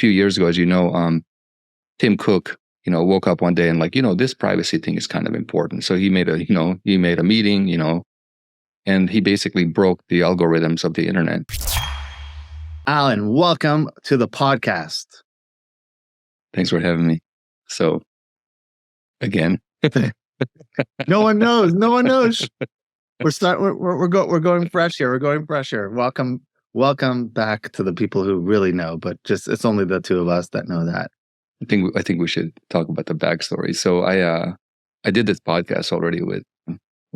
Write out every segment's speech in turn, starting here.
few years ago, as you know, Tim Cook, woke up one day and like, this privacy thing is kind of important. So he made a meeting, and he basically broke the algorithms of the internet. Alen, welcome to the podcast. Thanks for having me. So, again, no one knows. We're going fresh here. We're going fresh here. Welcome back to the people who really know, but it's only the two of us that know that. I think we should talk about the backstory. So I did this podcast already with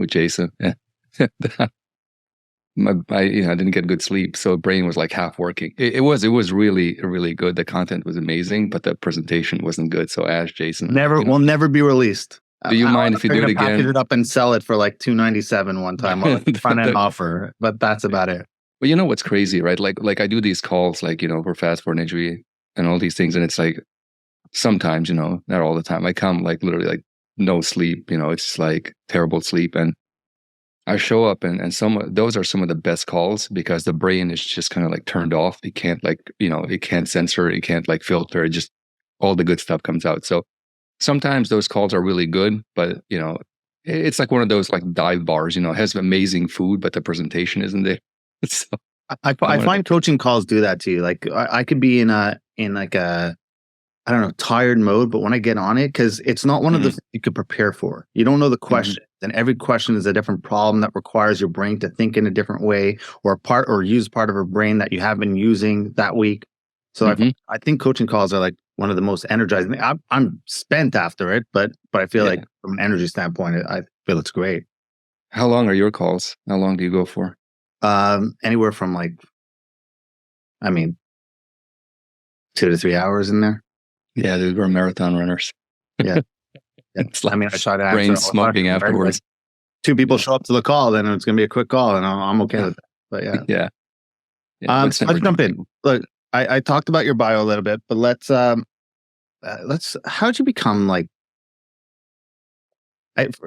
Jason. I didn't get good sleep, so brain was like half working. It was really, really good. The content was amazing, but the presentation wasn't good. So I asked Jason. Will never be released. Do you mind if you do it again? Package it up and sell it for like $297 one time on the front end offer, but that's about it. Well, you know what's crazy, right? Like I do these calls, like for Fast Forward Injury and all these things, and it's like sometimes, not all the time. I come like literally like no sleep. It's like terrible sleep, and I show up, and those are some of the best calls because the brain is just kind of like turned off. It can't it can't censor, it can't like filter. It just all the good stuff comes out. So sometimes those calls are really good, but it's like one of those like dive bars. It has amazing food, but the presentation isn't there. So, I find coaching calls do that to you. Like I could be in like a I don't know, tired mode, but when I get on it, because it's not one of the things you could prepare for. You don't know the question, and every question is a different problem that requires your brain to think in a different way, or use part of your brain that you have been using that week. So I think coaching calls are like one of the most energizing. I'm spent after it, but I feel like from an energy standpoint, I feel it's great. How long are your calls? How long do you go for? Anywhere from 2 to 3 hours in there. Yeah, we're marathon runners. Yeah. It's like I try to brain smoking afterwards. Like, 2 people show up to the call, then it's going to be a quick call, and I'm okay with that. But yeah. Let's jump in. Look, I talked about your bio a little bit, but let's how'd you become like?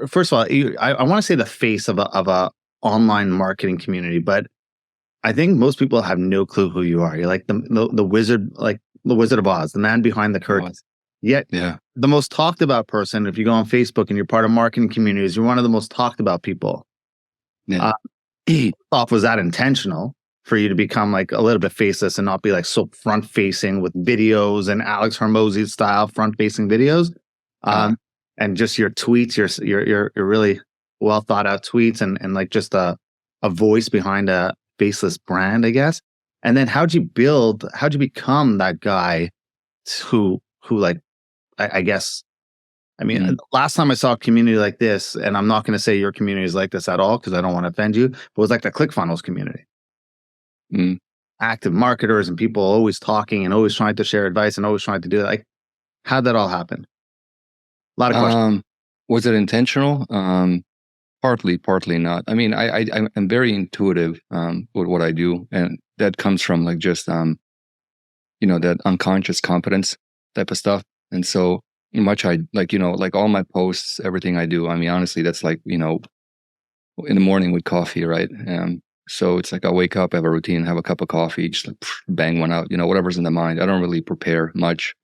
First of all, I want to say the face of a online marketing community, but I think most people have no clue who you are. You're like the wizard, like the Wizard of Oz, the man behind the curtains. Yet, the most talked about person, if you go on Facebook and you're part of marketing communities, you're one of the most talked about people. Yeah. Was that intentional for you to become like a little bit faceless and not be like so front facing with videos and Alex Hormozi style front facing videos? And just your tweets, your really well thought out tweets and like just a voice behind a faceless brand, I guess. And then how'd you become that guy who like, I guess, last time I saw a community like this, and I'm not going to say your community is like this at all because I don't want to offend you, but it was like the ClickFunnels community. Active marketers and people always talking and always trying to share advice and always trying to do that. Like, how'd that all happen? A lot of questions. Was it intentional? Partly not. I'm very intuitive with what I do, and that comes from like just that unconscious confidence type of stuff. And so much I like all my posts, everything I do. Honestly, that's like in the morning with coffee, right? So it's like I wake up, have a routine, have a cup of coffee, just like bang one out. Whatever's in the mind. I don't really prepare much.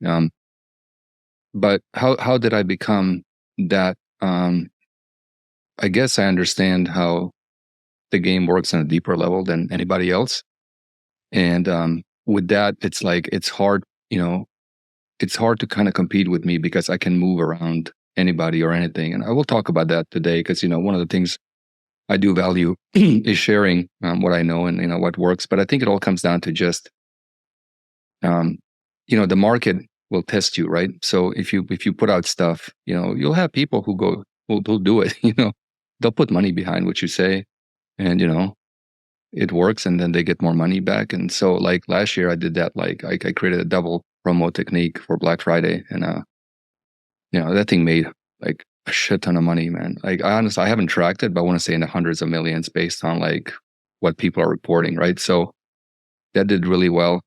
But how did I become that? I guess I understand how the game works on a deeper level than anybody else. And with that, it's like, it's hard to kind of compete with me because I can move around anybody or anything. And I will talk about that today because, one of the things I do value is sharing what I know and, what works. But I think it all comes down to just, the market will test you, right? So if you put out stuff, you'll have people who'll do it, they'll put money behind what you say and, it works and then they get more money back. And so like last year I did that, like I created a double promo technique for Black Friday and, that thing made like a shit ton of money, man. Like I haven't tracked it, but I want to say in the hundreds of millions based on like what people are reporting, right? So that did really well.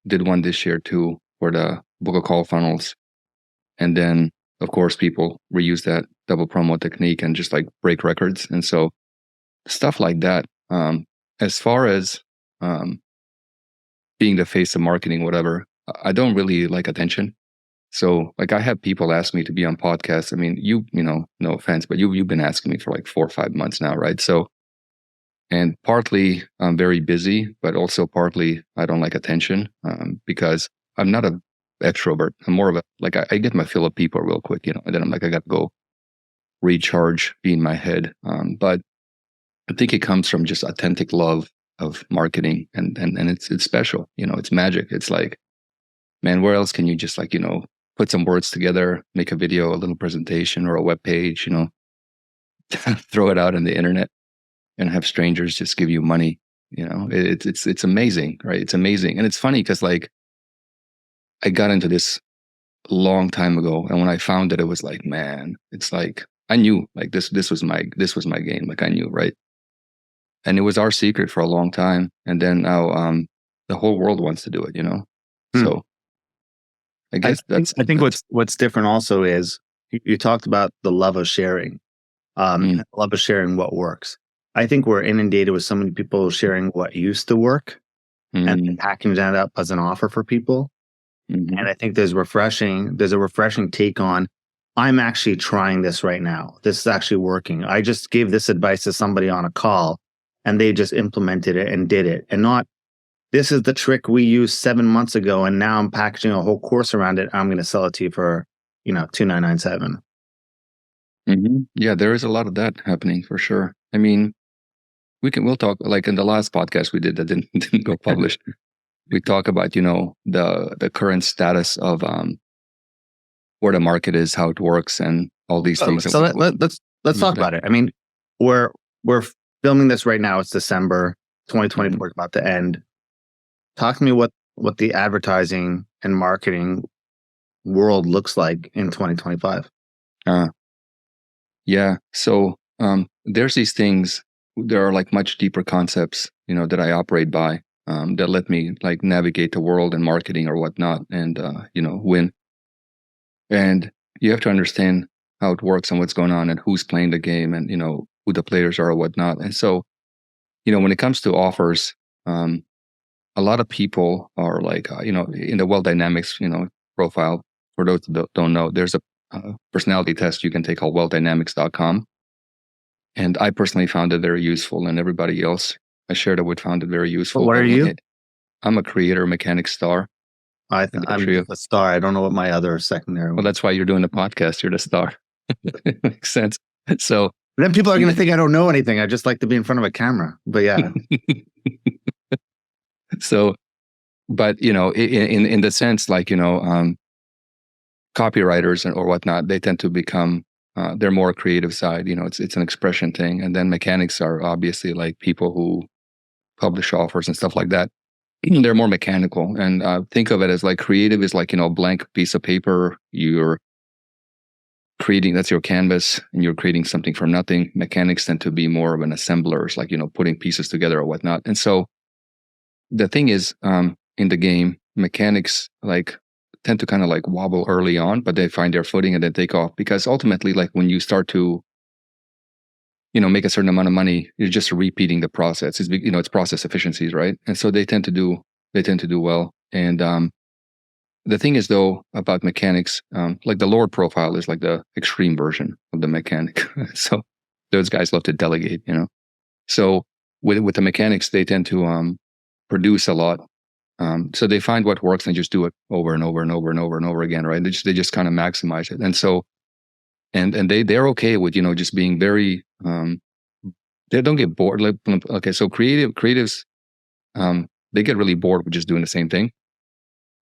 Did one this year too for the book of call funnels. And then of course people reuse that double promo technique and just like break records. And so stuff like that. As far as being the face of marketing, whatever, I don't really like attention. So like I have people ask me to be on podcasts. I mean, no offense, but you've been asking me for like 4 or 5 months now, right? So, and partly I'm very busy, but also partly I don't like attention because I'm not a extrovert. I'm more of a, like I get my fill of people real quick, and then I'm like, I got to go recharge, be in my head. But I think it comes from just authentic love of marketing, and it's special. It's magic. It's like, man, where else can you just like put some words together, make a video, a little presentation, or a web page, throw it out on the internet, and have strangers just give you money. It's amazing, right? It's amazing, and it's funny because like I got into this a long time ago, and when I found it was like, man, it's like I knew like this was my game. Like I knew, right? And it was our secret for a long time, and then now the whole world wants to do it. Hmm. So I guess I think what's different also is you talked about the love of sharing, love of sharing what works. I think we're inundated with so many people sharing what used to work and packaging that up as an offer for people. And I think there's a refreshing take on, I'm actually trying this right now. This is actually working. I just gave this advice to somebody on a call and they just implemented it and did it. And not, this is the trick we used 7 months ago, and now I'm packaging a whole course around it. I'm going to sell it to you for, $2,997. Yeah, there is a lot of that happening for sure. I mean, we'll talk like in the last podcast we did that didn't go published. We talk about the current status of where the market is, how it works, and all these things. So let's talk about it. I mean, we're filming this right now. It's December 2024, is about to end. Talk to me what the advertising and marketing world looks like in 2025. Yeah. So there's these things. There are like much deeper concepts, that I operate by that let me like navigate the world and marketing or whatnot, and win. And you have to understand how it works and what's going on and who's playing the game and who the players are or whatnot. And so, when it comes to offers, a lot of people are like, in the Well Dynamics, profile. For those that don't know, there's a personality test you can take called welldynamics.com. And I personally found it very useful, and everybody else I shared it with found it very useful. But what are you? I'm a creator, mechanic star. I'm a star. I don't know what my other secondary. Well, that's why you're doing the podcast. You're the star. Makes sense. So then people are going to think I don't know anything. I just like to be in front of a camera. But yeah. So, but in the sense, like copywriters or whatnot, they tend to become they're more creative side. It's an expression thing, and then mechanics are obviously like people who publish offers and stuff like that. They're more mechanical, and think of it as like creative is like blank piece of paper. You're creating, that's your canvas, and you're creating something from nothing. Mechanics tend to be more of an assembler, it's like putting pieces together or whatnot. And so the thing is, in the game, mechanics like tend to kind of like wobble early on, but they find their footing and then take off, because ultimately, like when you start to make a certain amount of money, you're just repeating the process. It's process efficiencies, right? And so they tend to do well. And the thing is, though, about mechanics, like the Lord profile is like the extreme version of the mechanic. So those guys love to delegate, So with the mechanics, they tend to produce a lot. So they find what works and just do it over and over and over and over and over again, right? They just kind of maximize it. And so, and they're okay with just being very. They don't get bored. Like, okay, so creatives, they get really bored with just doing the same thing.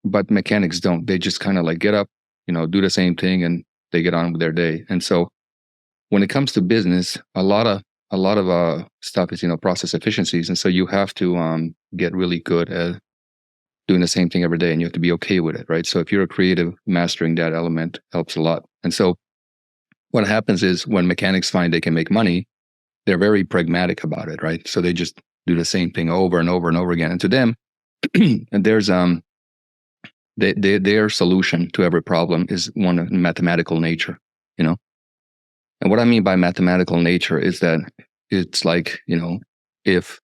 But mechanics don't. They just kind of like get up, do the same thing, and they get on with their day. And so, when it comes to business, a lot of stuff is process efficiencies, and so you have to get really good at doing the same thing every day, and you have to be okay with it, right? So if you're a creative, mastering that element helps a lot. And so, what happens is when mechanics find they can make money, they're very pragmatic about it, right? So they just do the same thing over and over and over again. And to them, and there's their solution to every problem is one of mathematical nature, And what I mean by mathematical nature is that it's like, if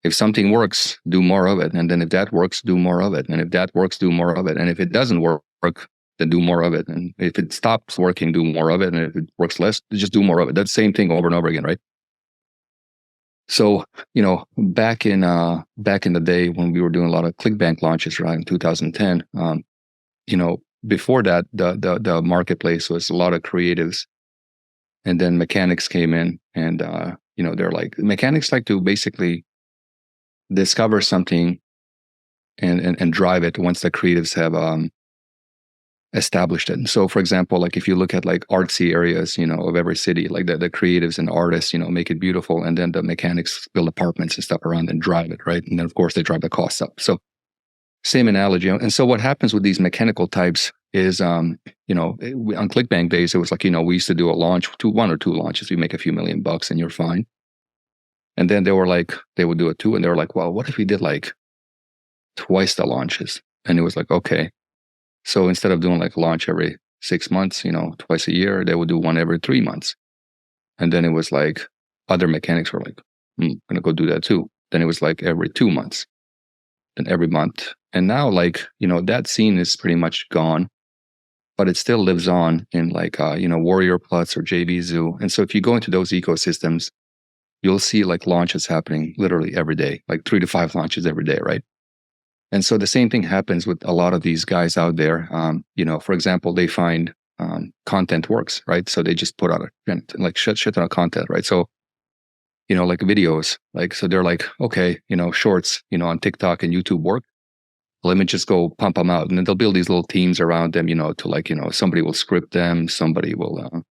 if something works, do more of it. And then if that works, do more of it. And if that works, do more of it. And if it doesn't work, then do more of it. And if it stops working, do more of it. And if it works less, just do more of it. That's the same thing over and over again, right? So, back in the day when we were doing a lot of ClickBank launches around 2010, before that, the marketplace was a lot of creatives, and then mechanics came in, and they're like, mechanics like to basically discover something and drive it once the creatives have established it. So, for example, like if you look at like artsy areas, of every city, like the creatives and artists, make it beautiful, and then the mechanics build apartments and stuff around and drive it, right? And then of course they drive the costs up. So same analogy. And so what happens with these mechanical types is, on ClickBank days, it was like, we used to do a launch, one or two launches, we make a few $1,000,000 and you're fine. And then they would do it too. And they were like, well, what if we did like twice the launches? And it was like, okay. So instead of doing like a launch every 6 months, twice a year, they would do one every 3 months. And then it was like other mechanics were like, I'm going to go do that too. Then it was like every 2 months, then every month. And now like, that scene is pretty much gone, but it still lives on in like, Warrior Plus or JV Zoo. And so if you go into those ecosystems, you'll see like launches happening literally every day, like 3 to 5 launches every day, right? And so the same thing happens with a lot of these guys out there. For example, they find content works, right? So they just put out like shit ton of content, right? So, like videos, like, so they're like, okay, shorts, on TikTok and YouTube work. Let me just go pump them out. And then they'll build these little teams around them, to like, somebody will script them, somebody will,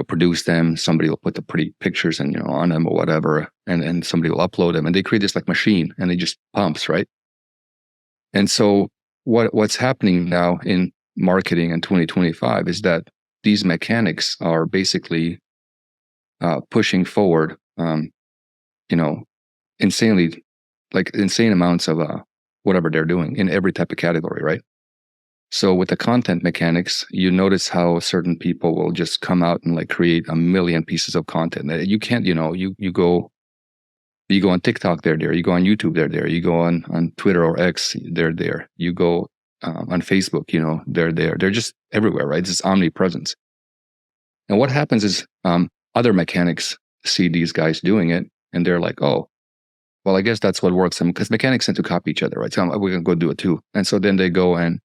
produce them, somebody will put the pretty pictures and, on them or whatever. And somebody will upload them, and they create this like machine, and it just pumps, right? And so what's happening now in marketing in 2025 is that these mechanics are basically pushing forward, insanely, like insane amounts of whatever they're doing in every type of category, right? So with the content mechanics, you notice how certain people will just come out and like create 1,000,000 pieces of content. You can't, you go on TikTok, they're there. You go on YouTube, they're there. You go on Twitter or X, they're there. You go on Facebook, they're there. They're just everywhere, right? It's omnipresence. And what happens is other mechanics see these guys doing it, and they're like, oh, well, I guess that's what works. Because mechanics tend to copy each other, right? So we're going to go do it too. And so then they go and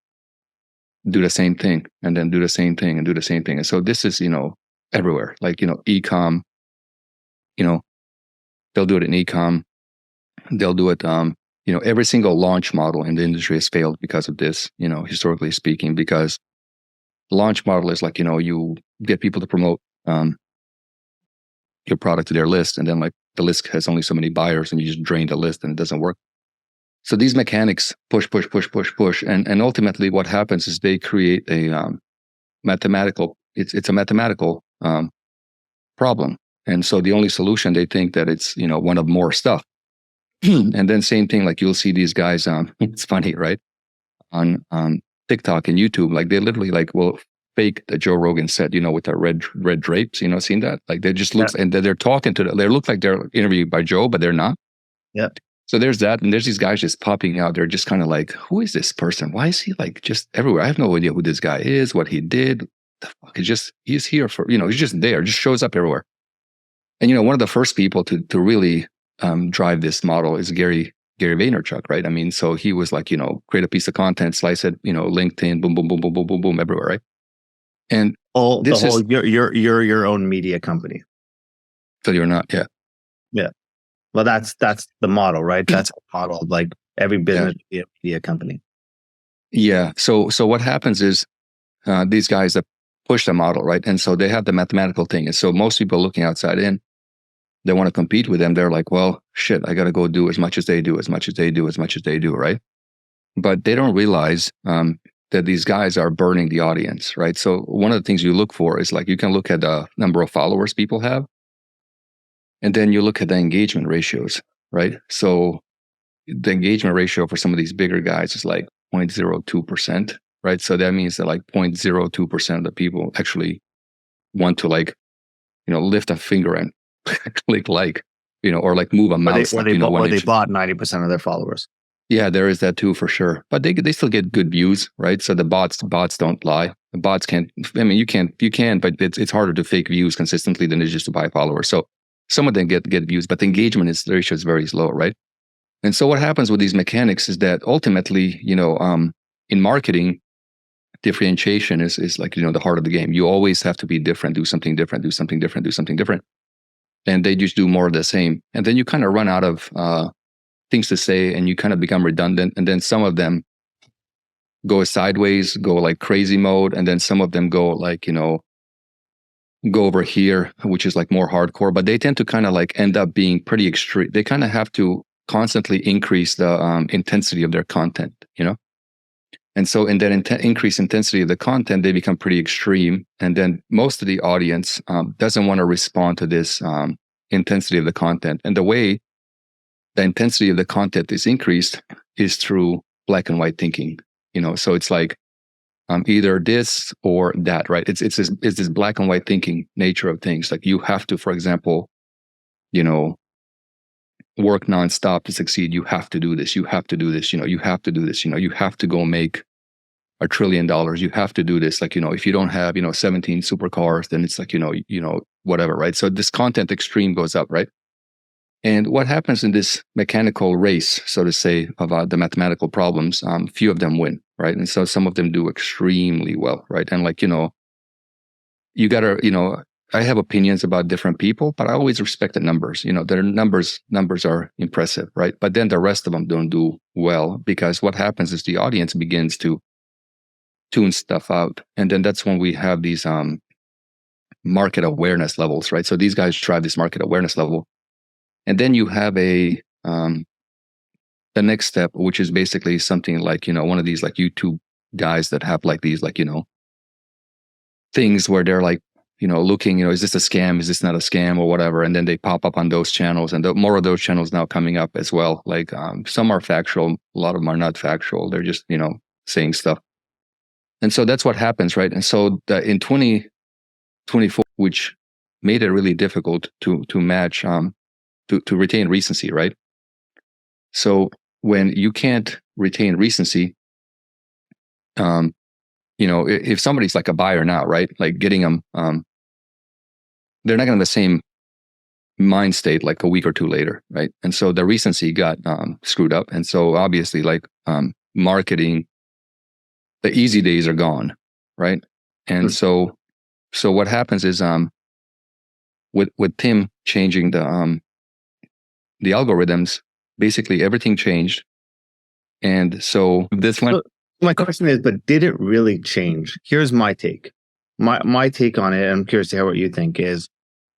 do the same thing, and then do the same thing, and do the same thing. And so this is, everywhere. Like, e-com, they'll do it in e-com. They'll do it, every single launch model in the industry has failed because of this, historically speaking, because the launch model is like, you get people to promote your product to their list, and then like the list has only so many buyers, and you just drain the list and it doesn't work. So these mechanics push. And ultimately what happens is they create a mathematical, it's a mathematical problem. And so the only solution, they think that it's, one of more stuff. And then same thing, like you'll see these guys, it's funny, right? On TikTok and YouTube, like they literally like will fake that Joe Rogan said, with the red drapes, seen that? Like they just looks, and they're talking to, they look like they're interviewed by Joe, but they're not. Yeah. So there's that. And there's these guys just popping out. They're just kind of like, who is this person? Why is he like just everywhere? I have no idea who this guy is, what he did. The fuck? He's here for, he's just there, just shows up everywhere. And, one of the first people to really drive this model is Gary Vaynerchuk, right? I mean, so he was like, create a piece of content, slice it, LinkedIn, boom, boom, boom, boom, boom, boom, boom, everywhere, right? And you're your own media company. So you're not, yeah. Yeah. Well, that's the model, right? That's the model of like every business media company. Yeah. So what happens is these guys that push the model, right? And so they have the mathematical thing. And so most people looking outside in, they want to compete with them. They're like, well, shit, I got to go do as much as they do, right? But they don't realize that these guys are burning the audience, right? So one of the things you look for is like, you can look at the number of followers people have, and then you look at the engagement ratios, right? So the engagement ratio for some of these bigger guys is like 0.02%, right? So that means that like 0.02% of the people actually want to like, lift a finger and click like. or like move a mouse, Where like, when they it, bought 90% of their followers. yeah, there is that too for sure. But they still get good views, right? So the bots don't lie. The bots can't. I mean, you can, but it's harder to fake views consistently than it is just to buy followers. So some of them get views, but the engagement ratio is very low, right? And so what happens with these mechanics is that ultimately, in marketing, differentiation is like, the heart of the game. You always have to be different, do something different, do something different, do something different. And they just do more of the same. And then you kind of run out of things to say, and you kind of become redundant. And then some of them go sideways, go like crazy mode. And then some of them go like, go over here, which is like more hardcore, but they tend to kind of like end up being pretty extreme. They kind of have to constantly increase the intensity of their content, And so in that increased intensity of the content, they become pretty extreme. And then most of the audience doesn't want to respond to this intensity of the content. And the way the intensity of the content is increased is through black and white thinking. So it's like either this or that, right? It's this black and white thinking nature of things. Like you have to, for example, work nonstop to succeed. You have to do this. You have to do this. You have to do this. You have to go make $1 trillion. You have to do this. Like, if you don't have, 17 supercars, then it's like, whatever, right? So this content extreme goes up, right? And what happens in this mechanical race, so to say, of the mathematical problems, few of them win, right? And so some of them do extremely well, right? And like, you gotta, I have opinions about different people, but I always respect the numbers. Their numbers are impressive, right? But then the rest of them don't do well, because what happens is the audience begins to tune stuff out. And then that's when we have these market awareness levels, right? So these guys drive this market awareness level. And then you have the next step, which is basically something like, one of these like YouTube guys that have like these like, things where they're like, looking, is this a scam? Is this not a scam or whatever? And then they pop up on those channels, and more of those channels now coming up as well. Like some are factual, a lot of them are not factual. They're just, saying stuff. And so that's what happens, right? And so in 2024, which made it really difficult to match, to retain recency, right? So when you can't retain recency, if somebody's like a buyer now, right? Like getting them, they're not going to have the same mind state like a week or two later, right? And so the recency got screwed up. And so obviously like marketing, the easy days are gone, right? And so what happens is with Tim changing the algorithms, basically everything changed. And so this went. My question is, but did it really change? Here's my take. My take on it, and I'm curious to hear what you think, is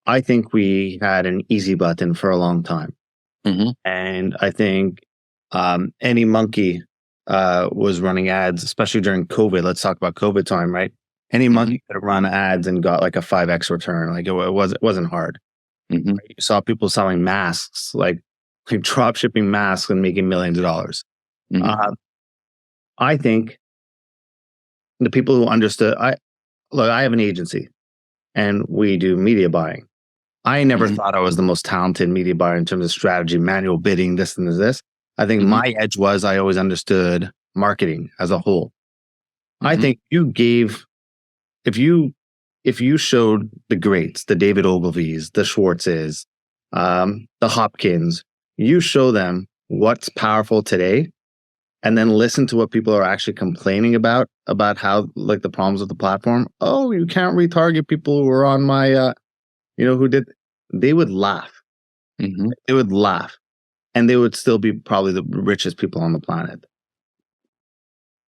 I think we had an easy button for a long time. Mm-hmm. And I think any monkey was running ads, especially during COVID. Let's talk about COVID time, right? Any monkey could have run ads and got like a 5x return. Like it wasn't hard. Mm-hmm. Right? You saw people selling masks, like drop shipping masks and making millions of dollars. Mm-hmm. I think the people who understood, I have an agency and we do media buying. I never thought I was the most talented media buyer in terms of strategy, manual bidding, this and this. I think my edge was I always understood marketing as a whole. I think if you showed the greats, the David Ogilvies, the Schwartzes, the Hopkins, you show them what's powerful today, and then listen to what people are actually complaining about how like the problems with the platform. Oh, you can't retarget people who are on my, they would laugh. Mm-hmm. They would laugh, and they would still be probably the richest people on the planet.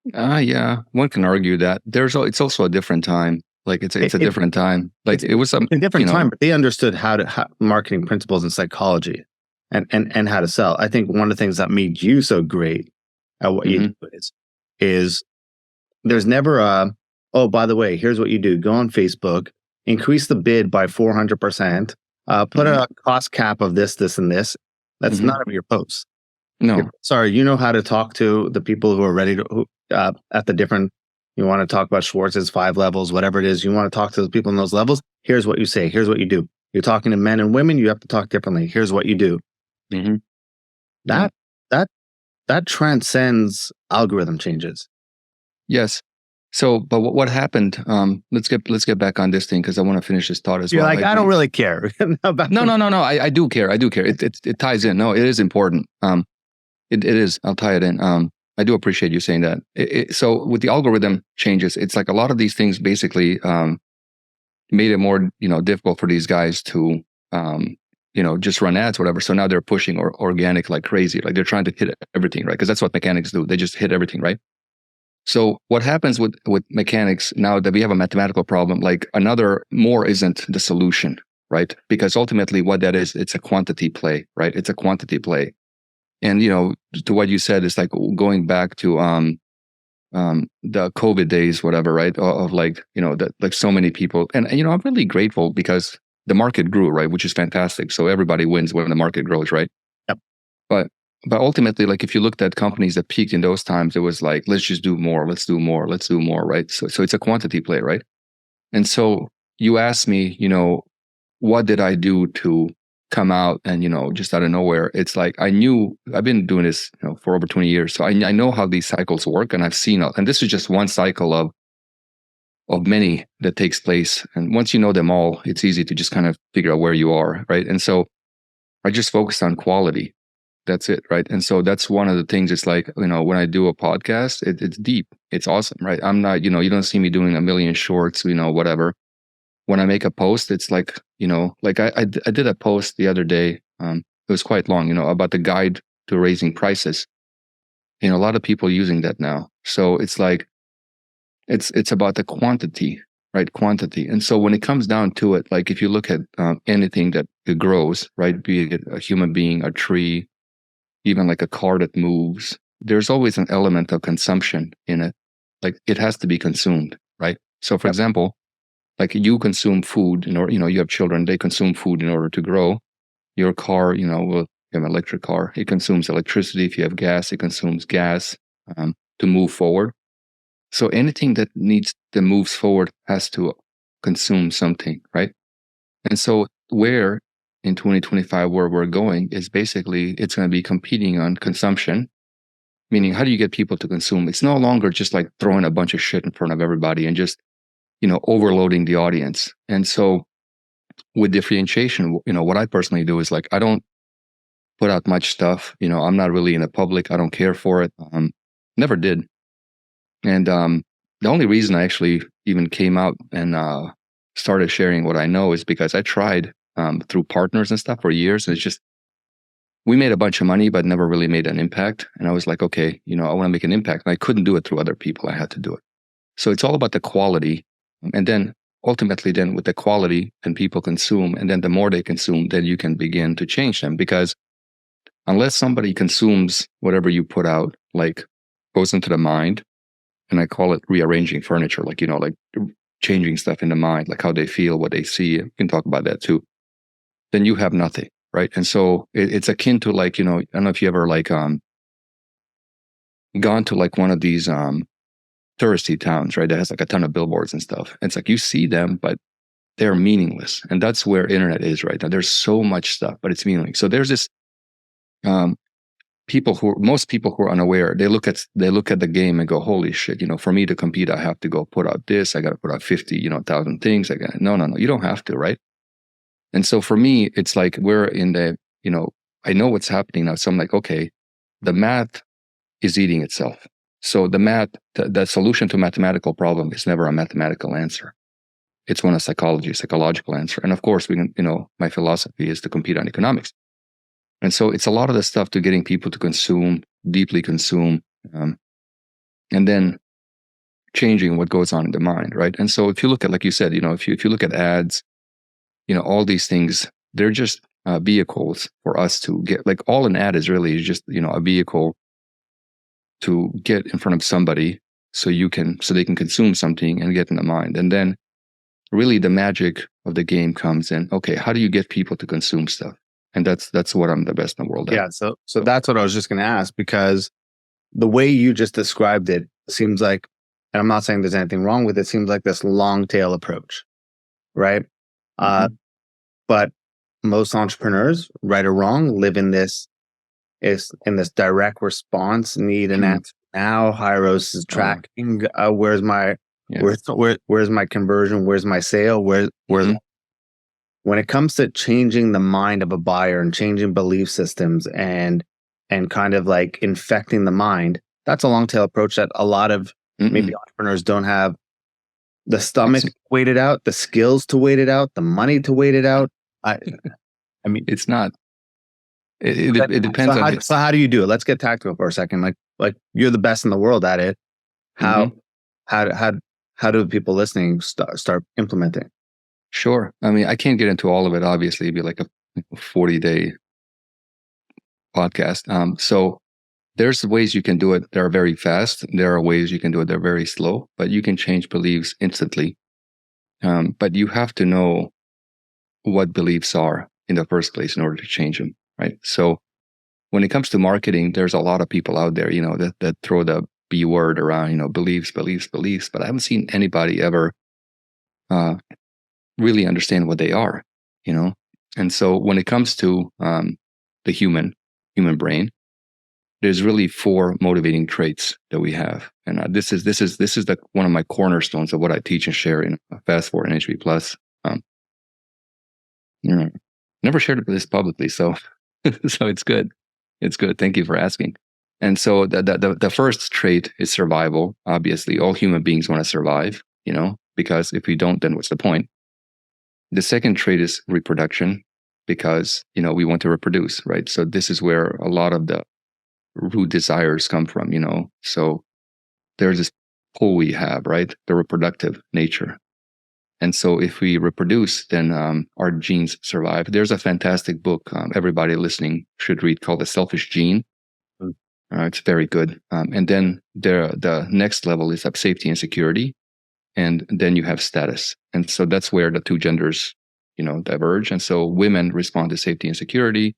Yeah, one can argue that it's also a different time. Like it's a different time. Like it was a different time, but they understood how marketing principles and psychology, and how to sell. I think one of the things that made you so great at what you do is there's never oh, by the way, here's what you do. Go on Facebook, increase the bid by 400%, put a cost cap of this, and this. That's none of your posts. No. Sorry, you know how to talk to the people who are ready to, at the different, you want to talk about Schwartz's 5 levels, whatever it is, you want to talk to the people in those levels. Here's what you say. Here's what you do. You're talking to men and women, you have to talk differently. Here's what you do. Mm-hmm. That that transcends algorithm changes. Yes. So, but what happened? Let's get back on this thing because I want to finish this thought as You're well. like, I don't really care. No. I do care. I do care. It ties in. No, it is important. It is. I'll tie it in. I do appreciate you saying that. So with the algorithm changes, it's like a lot of these things basically made it more difficult for these guys to just run ads, whatever. So now they're pushing organic like crazy. Like they're trying to hit everything, right? Because that's what mechanics do. They just hit everything, right? So what happens with mechanics now that we have a mathematical problem, like another more isn't the solution, right? Because ultimately what that is, it's a quantity play, right? It's a quantity play. And, to what you said, it's like going back to the COVID days, whatever, right? Of like, that like so many people. And, I'm really grateful because the market grew, right? Which is fantastic. So everybody wins when the market grows, right? Yep. But ultimately, like if you looked at companies that peaked in those times, it was like, let's just do more, right? So it's a quantity play, right? And so you asked me, what did I do to come out and, just out of nowhere? It's like I've been doing this for over 20 years. So I know how these cycles work and I've seen it. And this is just one cycle of many that takes place. And once you know them all, it's easy to just kind of figure out where you are, right? And so I just focused on quality. That's it, right? And so that's one of the things. It's like, when I do a podcast, it's deep. It's awesome, right? I'm not, you don't see me doing a million shorts, whatever. When I make a post, it's like, like I did a post the other day. It was quite long, about the guide to raising prices. A lot of people using that now. So it's like, it's about the quantity, right? Quantity. And so when it comes down to it, like if you look at anything that grows, right? Be it a human being, a tree, even like a car that moves, there's always an element of consumption in it. Like it has to be consumed, right? So for example, like you consume food you have children, they consume food in order to grow. Your car, you have an electric car, it consumes electricity. If you have gas, it consumes gas to move forward. So anything that moves forward has to consume something, right? And so where in 2025, where we're going is basically it's going to be competing on consumption, meaning how do you get people to consume? It's no longer just like throwing a bunch of shit in front of everybody and just, overloading the audience. And so with differentiation, what I personally do is like, I don't put out much stuff. I'm not really in the public. I don't care for it. Never did. And the only reason I actually even came out and started sharing what I know is because I tried through partners and stuff for years. And it's just, we made a bunch of money, but never really made an impact. And I was like, okay, I want to make an impact. And I couldn't do it through other people. I had to do it. So it's all about the quality. And then ultimately, then with the quality and people consume, and then the more they consume, then you can begin to change them. Because unless somebody consumes whatever you put out, like goes into the mind, and I call it rearranging furniture, like, like changing stuff in the mind, like how they feel, what they see. We can talk about that too. Then you have nothing, right? And so it's akin to like, I don't know if you ever like gone to like one of these touristy towns, right? That has like a ton of billboards and stuff. And it's like you see them, but they're meaningless. And that's where internet is right now. There's so much stuff, but it's meaningless. So there's this most people who are unaware, they look at the game and go, holy shit, for me to compete, I have to go put out this, I got to put out 50, 1,000 things. No, you don't have to, right? And so for me, it's like we're in the, I know what's happening now. So I'm like, okay, the math is eating itself. So the solution to a mathematical problem is never a mathematical answer. It's one of psychological answer. And of course, we can, my philosophy is to compete on economics. And so it's a lot of the stuff to getting people to consume, deeply consume, and then changing what goes on in the mind, right? And so if you look at, like you said, if you look at ads, all these things, they're just vehicles for us to get, like all an ad is really just, a vehicle to get in front of somebody so they can consume something and get in the mind. And then really the magic of the game comes in. Okay, how do you get people to consume stuff? And that's what I'm the best in the world at. Yeah. So that's what I was just going to ask, because the way you just described it seems like, and I'm not saying there's anything wrong with it, seems like this long tail approach, right? Mm-hmm. But most entrepreneurs, right or wrong, live in this direct response, need an answer now. Hyros is tracking. Where's my where's my conversion? Where's my sale? Where's when it comes to changing the mind of a buyer and changing belief systems and kind of like infecting the mind, that's a long tail approach that a lot of maybe entrepreneurs don't have the stomach to wait it out, the skills to wait it out, the money to wait it out. I mean, it's not. It depends on. So how do you do it? Let's get tactical for a second. Like you're the best in the world at it. How do people listening start implementing? Sure. I mean, I can't get into all of it. Obviously, it'd be like a 40-day podcast. So there's ways you can do it that are very fast. There are ways you can do it that are very slow, but you can change beliefs instantly. But you have to know what beliefs are in the first place in order to change them, right? So when it comes to marketing, there's a lot of people out there, that throw the B word around, beliefs, but I haven't seen anybody ever really understand what they are, And so when it comes to the human brain, there's really 4 motivating traits that we have, and this is one of my cornerstones of what I teach and share in Fast Forward and HB Plus. Never shared this publicly, so so it's good. It's good. Thank you for asking. And so the first trait is survival. Obviously, all human beings want to survive, because if we don't, then what's the point? The second trait is reproduction, because we want to reproduce, right? So this is where a lot of the root desires come from, So there's this pull we have, right? The reproductive nature. And so if we reproduce, then our genes survive. There's a fantastic book everybody listening should read called The Selfish Gene. It's very good. And then the next level is safety and security. And then you have status. And so that's where the 2 genders, diverge. And so women respond to safety and security.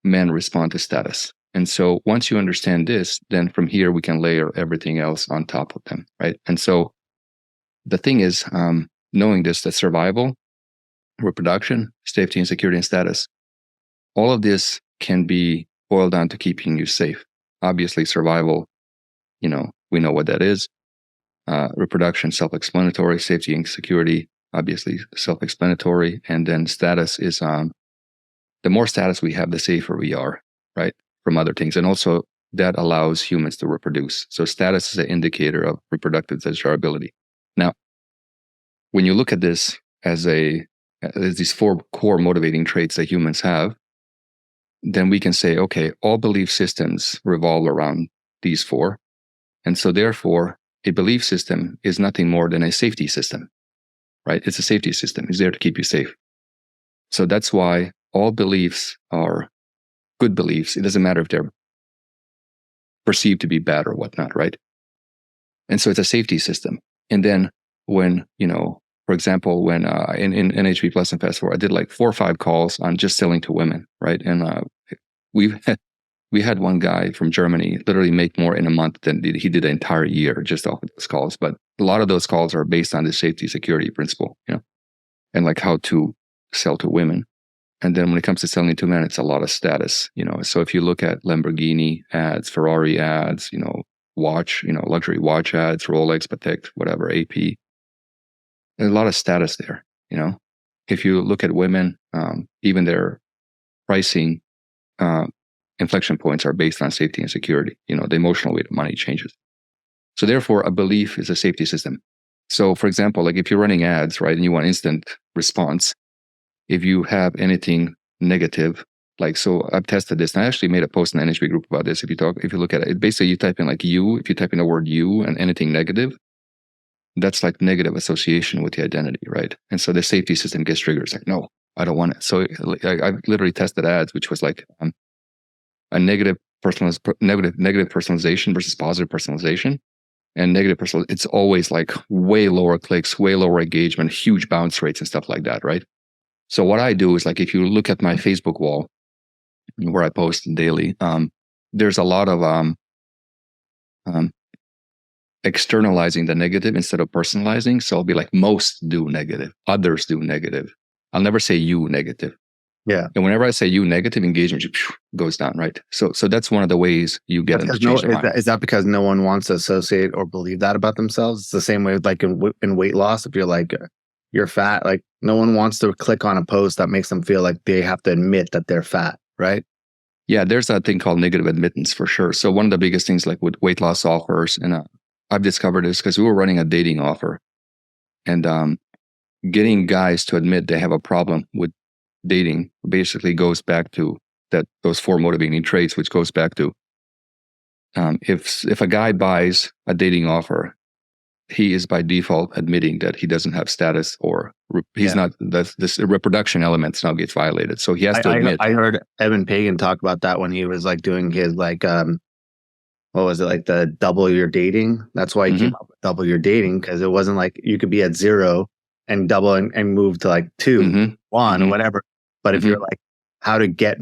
Men respond to status. And so once you understand this, then from here, we can layer everything else on top of them, right? And so the thing is, knowing this, that survival, reproduction, safety and security, and status, all of this can be boiled down to keeping you safe. Obviously, survival, we know what that is. Reproduction, self-explanatory. Safety and security, obviously self-explanatory. And then status is, the more status we have, the safer we are, right, from other things. And also that allows humans to reproduce. So status is an indicator of reproductive desirability. Now, when you look at this as these 4 core motivating traits that humans have, then we can say, okay, all belief systems revolve around these 4. And so therefore, a belief system is nothing more than a safety system, right? It's a safety system. It's there to keep you safe. So that's why all beliefs are good beliefs. It doesn't matter if they're perceived to be bad or whatnot, right? And so it's a safety system. And then when, for example, when in NHP Plus and Fast Forward, I did like 4 or 5 calls on just selling to women, right? And we had one guy from Germany literally make more in a month than he did an entire year just off of those calls. But a lot of those calls are based on the safety security principle, and like how to sell to women. And then when it comes to selling to men, it's a lot of status, So if you look at Lamborghini ads, Ferrari ads, watch, luxury watch ads, Rolex, Patek, whatever, AP, there's a lot of status there, If you look at women, even their pricing inflection points are based on safety and security. The emotional weight of money changes. So therefore, a belief is a safety system. So for example, like if you're running ads, right, and you want instant response, if you have anything negative, like, so I've tested this, and I actually made a post in the NHB group about this. If you look at it, basically you type in like you, if you type in the word you and anything negative, that's like negative association with the identity, right? And so the safety system gets triggered. It's like, no, I don't want it. So I literally tested ads, which was like a negative personalization versus positive personalization. And it's always like way lower clicks, way lower engagement, huge bounce rates and stuff like that, right? So what I do is, like, if you look at my Facebook wall where I post daily, there's a lot of externalizing the negative instead of personalizing. So I'll be like, most do negative, others do negative. I'll never say you negative. Yeah. And whenever I say you negative, engagement goes down, right? So that's one of the ways you get them to change their mind. Is that because no one wants to associate or believe that about themselves? It's the same way with like in weight loss. If you're like, you're fat, like no one wants to click on a post that makes them feel like they have to admit that they're fat, right? Yeah, there's that thing called negative admittance for sure. So one of the biggest things like with weight loss offers, and I've discovered this because we were running a dating offer, and getting guys to admit they have a problem with dating basically goes back to those 4 motivating traits, which goes back to if a guy buys a dating offer, he is by default admitting that he doesn't have status or he's not, this reproduction element now gets violated. So he has to admit. I heard Evan Pagan talk about that when he was like doing his like, what was it, like the double your dating? That's why he came up with double your dating, because it wasn't like you could be at 0 and double and move to like 2, 1 or whatever. But if you're like, how to get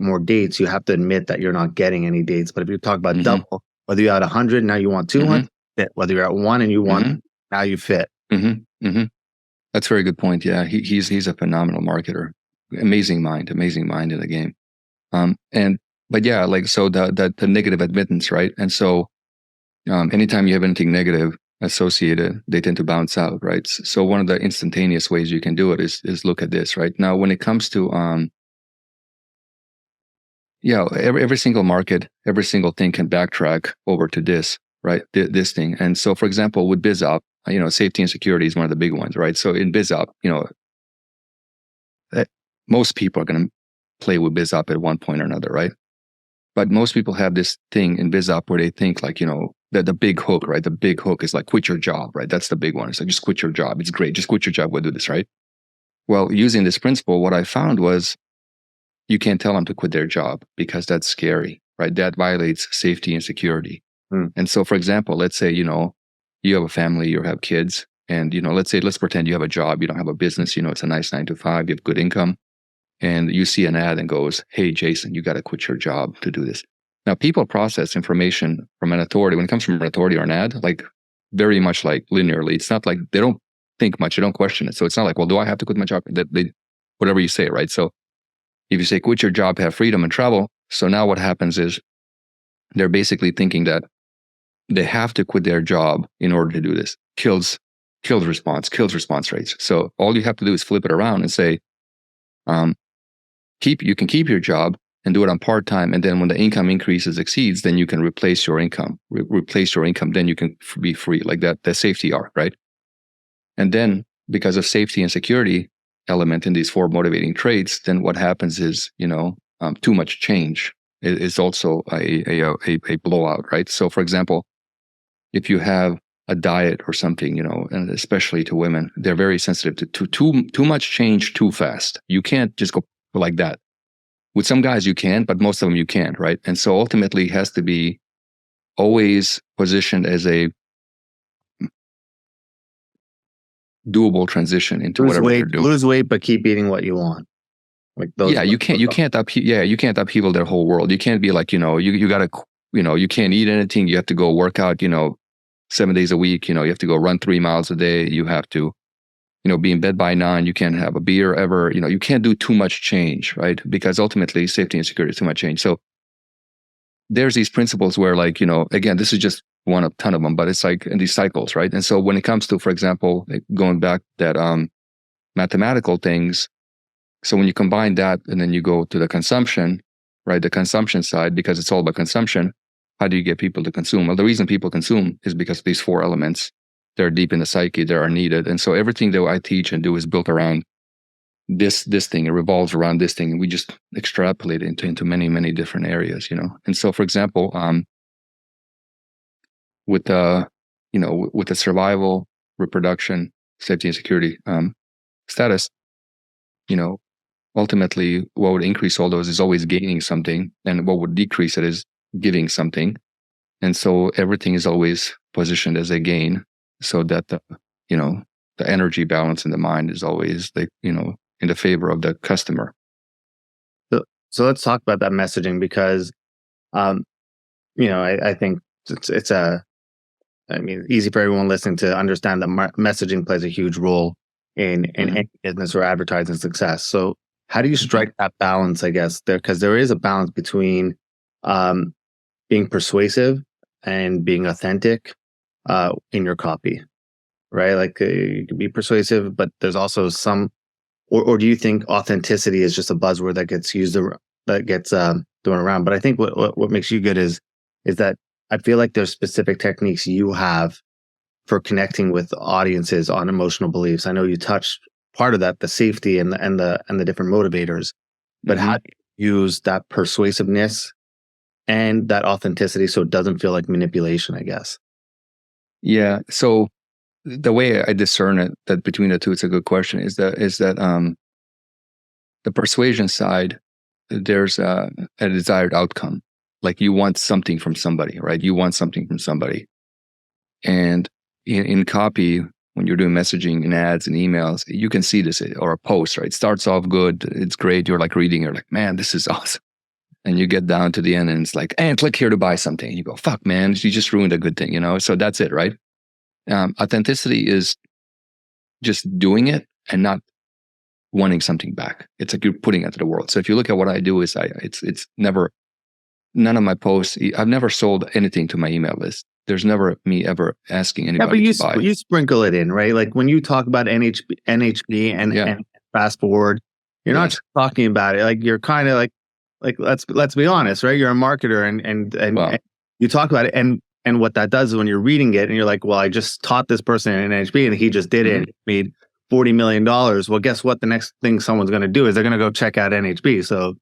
more dates, you have to admit that you're not getting any dates. But if you talk about double, whether you're at 100, now you want 200, fit. Whether you're at 1 and you want, now you fit. That's a very good point. Yeah, he's a phenomenal marketer. Amazing mind in the game. But yeah, like, so the negative admittance, right? And so anytime you have anything negative associated, they tend to bounce out, right? So one of the instantaneous ways you can do it is look at this, right? Now, when it comes to every single market, every single thing can backtrack over to this, right? This thing. And so, for example, with BizOp, safety and security is one of the big ones, right? So in BizOp, most people are going to play with BizOp at one point or another, right? But most people have this thing in BizOp where they think like, that the big hook, right? The big hook is like, quit your job, right? That's the big one. It's like, just quit your job. It's great. Just quit your job. We'll do this, right? Well, using this principle, what I found was you can't tell them to quit their job because that's scary, right? That violates safety and security. And so, for example, let's say, you have a family, you have kids, and, let's pretend you have a job, you don't have a business, it's a nice 9 to 5, you have good income, and you see an ad and goes, hey, Jason, you got to quit your job to do this. Now, people process information from an authority. When it comes from an authority or an ad, like very much like linearly. It's not like they don't think much, they don't question it. So it's not like, well, do I have to quit my job? Whatever you say, right? So if you say quit your job, have freedom and travel. So now what happens is they're basically thinking that they have to quit their job in order to do this. Kills response rates. So all you have to do is flip it around and say, you can keep your job and do it on part-time. And then when the income exceeds, then you can replace your income. Then you can be free, like that safety arc, right? And then because of safety and security element in these 4 motivating traits, then what happens is, too much change is also a blowout, right? So for example, if you have a diet or something, and especially to women, they're very sensitive to too much change too fast. You can't just go like that. With some guys you can, but most of them you can't, right? And so ultimately it has to be always positioned as a doable transition into whatever you're doing. Lose weight, but keep eating what you want. Like those. Yeah, you can't upheaval their whole world. You can't be like, you gotta, you can't eat anything. You have to go work out, 7 days a week. You have to go run 3 miles a day. You have to, be in bed by 9. You can't have a beer ever. You can't do too much change, right? Because ultimately safety and security is too much change. So there's these principles where like, again, this is just one of ton of them, but it's like in these cycles, right? And so when it comes to, for example, like going back that mathematical things, so when you combine that and then you go to the consumption, right? The consumption side, because it's all about consumption. How do you get people to consume? Well, the reason people consume is because of these 4 elements. They're deep in the psyche, they are needed. And so everything that I teach and do is built around this thing. It revolves around this thing. And we just extrapolate it into many, many different areas, And so, for example, with the survival, reproduction, safety and security status, ultimately what would increase all those is always gaining something, and what would decrease it is giving something. And so everything is always positioned as a gain, so that the energy balance in the mind is always in the favor of the customer. So let's talk about that messaging, because I think it's easy for everyone listening to understand that messaging plays a huge role in any business or advertising success. So how do you Mhm. strike that balance, I guess, there? Because there is a balance between being persuasive and being authentic in your copy, right? Like you can be persuasive, but there's also some, or do you think authenticity is just a buzzword that gets used, that gets thrown around? But I think what makes you good is that I feel like there's specific techniques you have for connecting with audiences on emotional beliefs. I know you touched part of that, the safety and the different motivators, but how Mhm. do you use that persuasiveness and that authenticity so it doesn't feel like manipulation, I guess? Yeah. So the way I discern it that between the two, it's a good question. Is that the persuasion side, there's a desired outcome. Like you want something from somebody, right? You want something from somebody, and in copy, when you're doing messaging and ads and emails, you can see this or a post, right? It starts off good, it's great. You're like reading, you're like, man, this is awesome. And you get down to the end, and it's like, and click here to buy something. And you go, fuck, man, you just ruined a good thing, you know? So that's it, right? Authenticity is just doing it and not wanting something back. It's like you're putting it to the world. So if you look at what I do, it's never, none of my posts. I've never sold anything to my email list. There's never me ever asking Yeah, but anybody to buy. you sprinkle it in, right? Like when you talk about NHB Yeah. and fast forward, you're not Yes. just talking about it. Like you're kind of like let's be honest, right? You're a marketer Well, and you talk about it, and what that does is when you're reading it and you're like, well, I just taught this person in NHB and he just did it mhm. and made $40 million. Well, guess what? The next thing someone's going to do is they're going to go check out NHB. So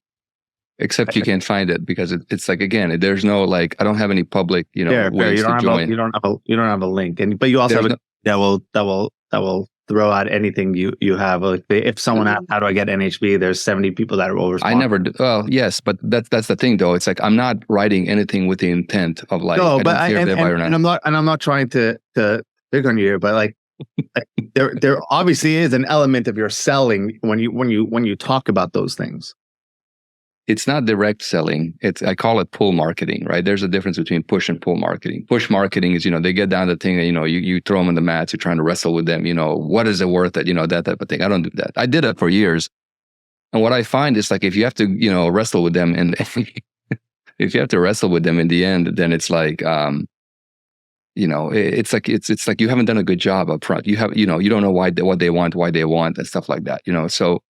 Except you can't find it because it's like, again, there's no, like, I don't have any public, fair. ways to join. You don't have a link, but you also There's have a no, that will throw out anything you have. Like if someone asks, how do I get NHB? There's 70 people that will I respond. never do. Well, yes, but that's the thing though. It's like, I'm not writing anything with the intent of like, No, I but don't care if they buy or not. I'm not trying to pick on you here, but like there obviously is an element of your selling when you talk about those things. It's not direct selling. I call it pull marketing, right? There's a difference between push and pull marketing. Push marketing is, they get down the thing and, you throw them on the mats, you're trying to wrestle with them, what is it worth that, that type of thing. I don't do that. I did that for years. And what I find is like, if you have to, wrestle with them and if you have to wrestle with them in the end, then it's like, it's like you haven't done a good job up front. You have, you don't know why what they want, and stuff like that, So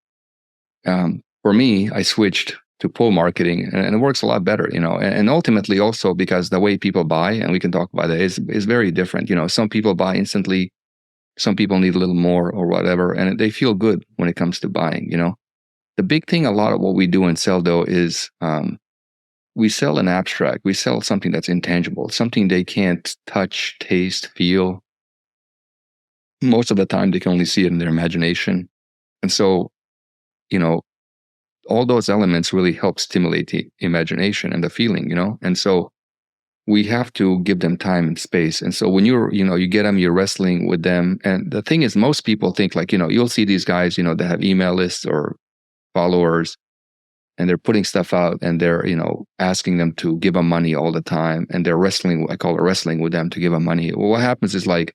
for me, I switched to pull marketing, and it works a lot better, and ultimately also because the way people buy, and we can talk about it, is very different. Some people buy instantly, some people need a little more or whatever, and they feel good when it comes to buying. The big thing, a lot of what we do and sell though is we sell an abstract. We sell something that's intangible, something they can't touch, taste, feel. Most of the time, they can only see it in their imagination, and so all those elements really help stimulate the imagination and the feeling, and so we have to give them time and space. And so when you get them, you're wrestling with them. And the thing is, most people think like, you'll see these guys, that have email lists or followers, and they're putting stuff out and they're, asking them to give them money all the time. And they're wrestling, I call it wrestling with them to give them money. Well, what happens is like,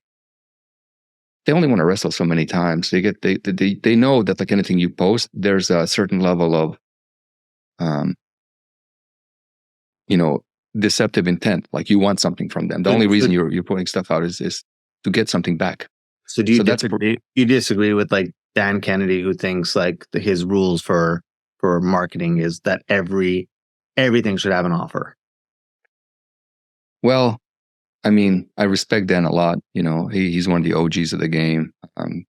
they only want to wrestle so many times. They know that like anything you post, there's a certain level of, deceptive intent. Like you want something from them. The only reason you're putting stuff out is to get something back. So do you disagree? You disagree with like Dan Kennedy, who thinks like his rules for marketing is that everything should have an offer? Well, I mean, I respect Dan a lot. He's one of the OGs of the game, and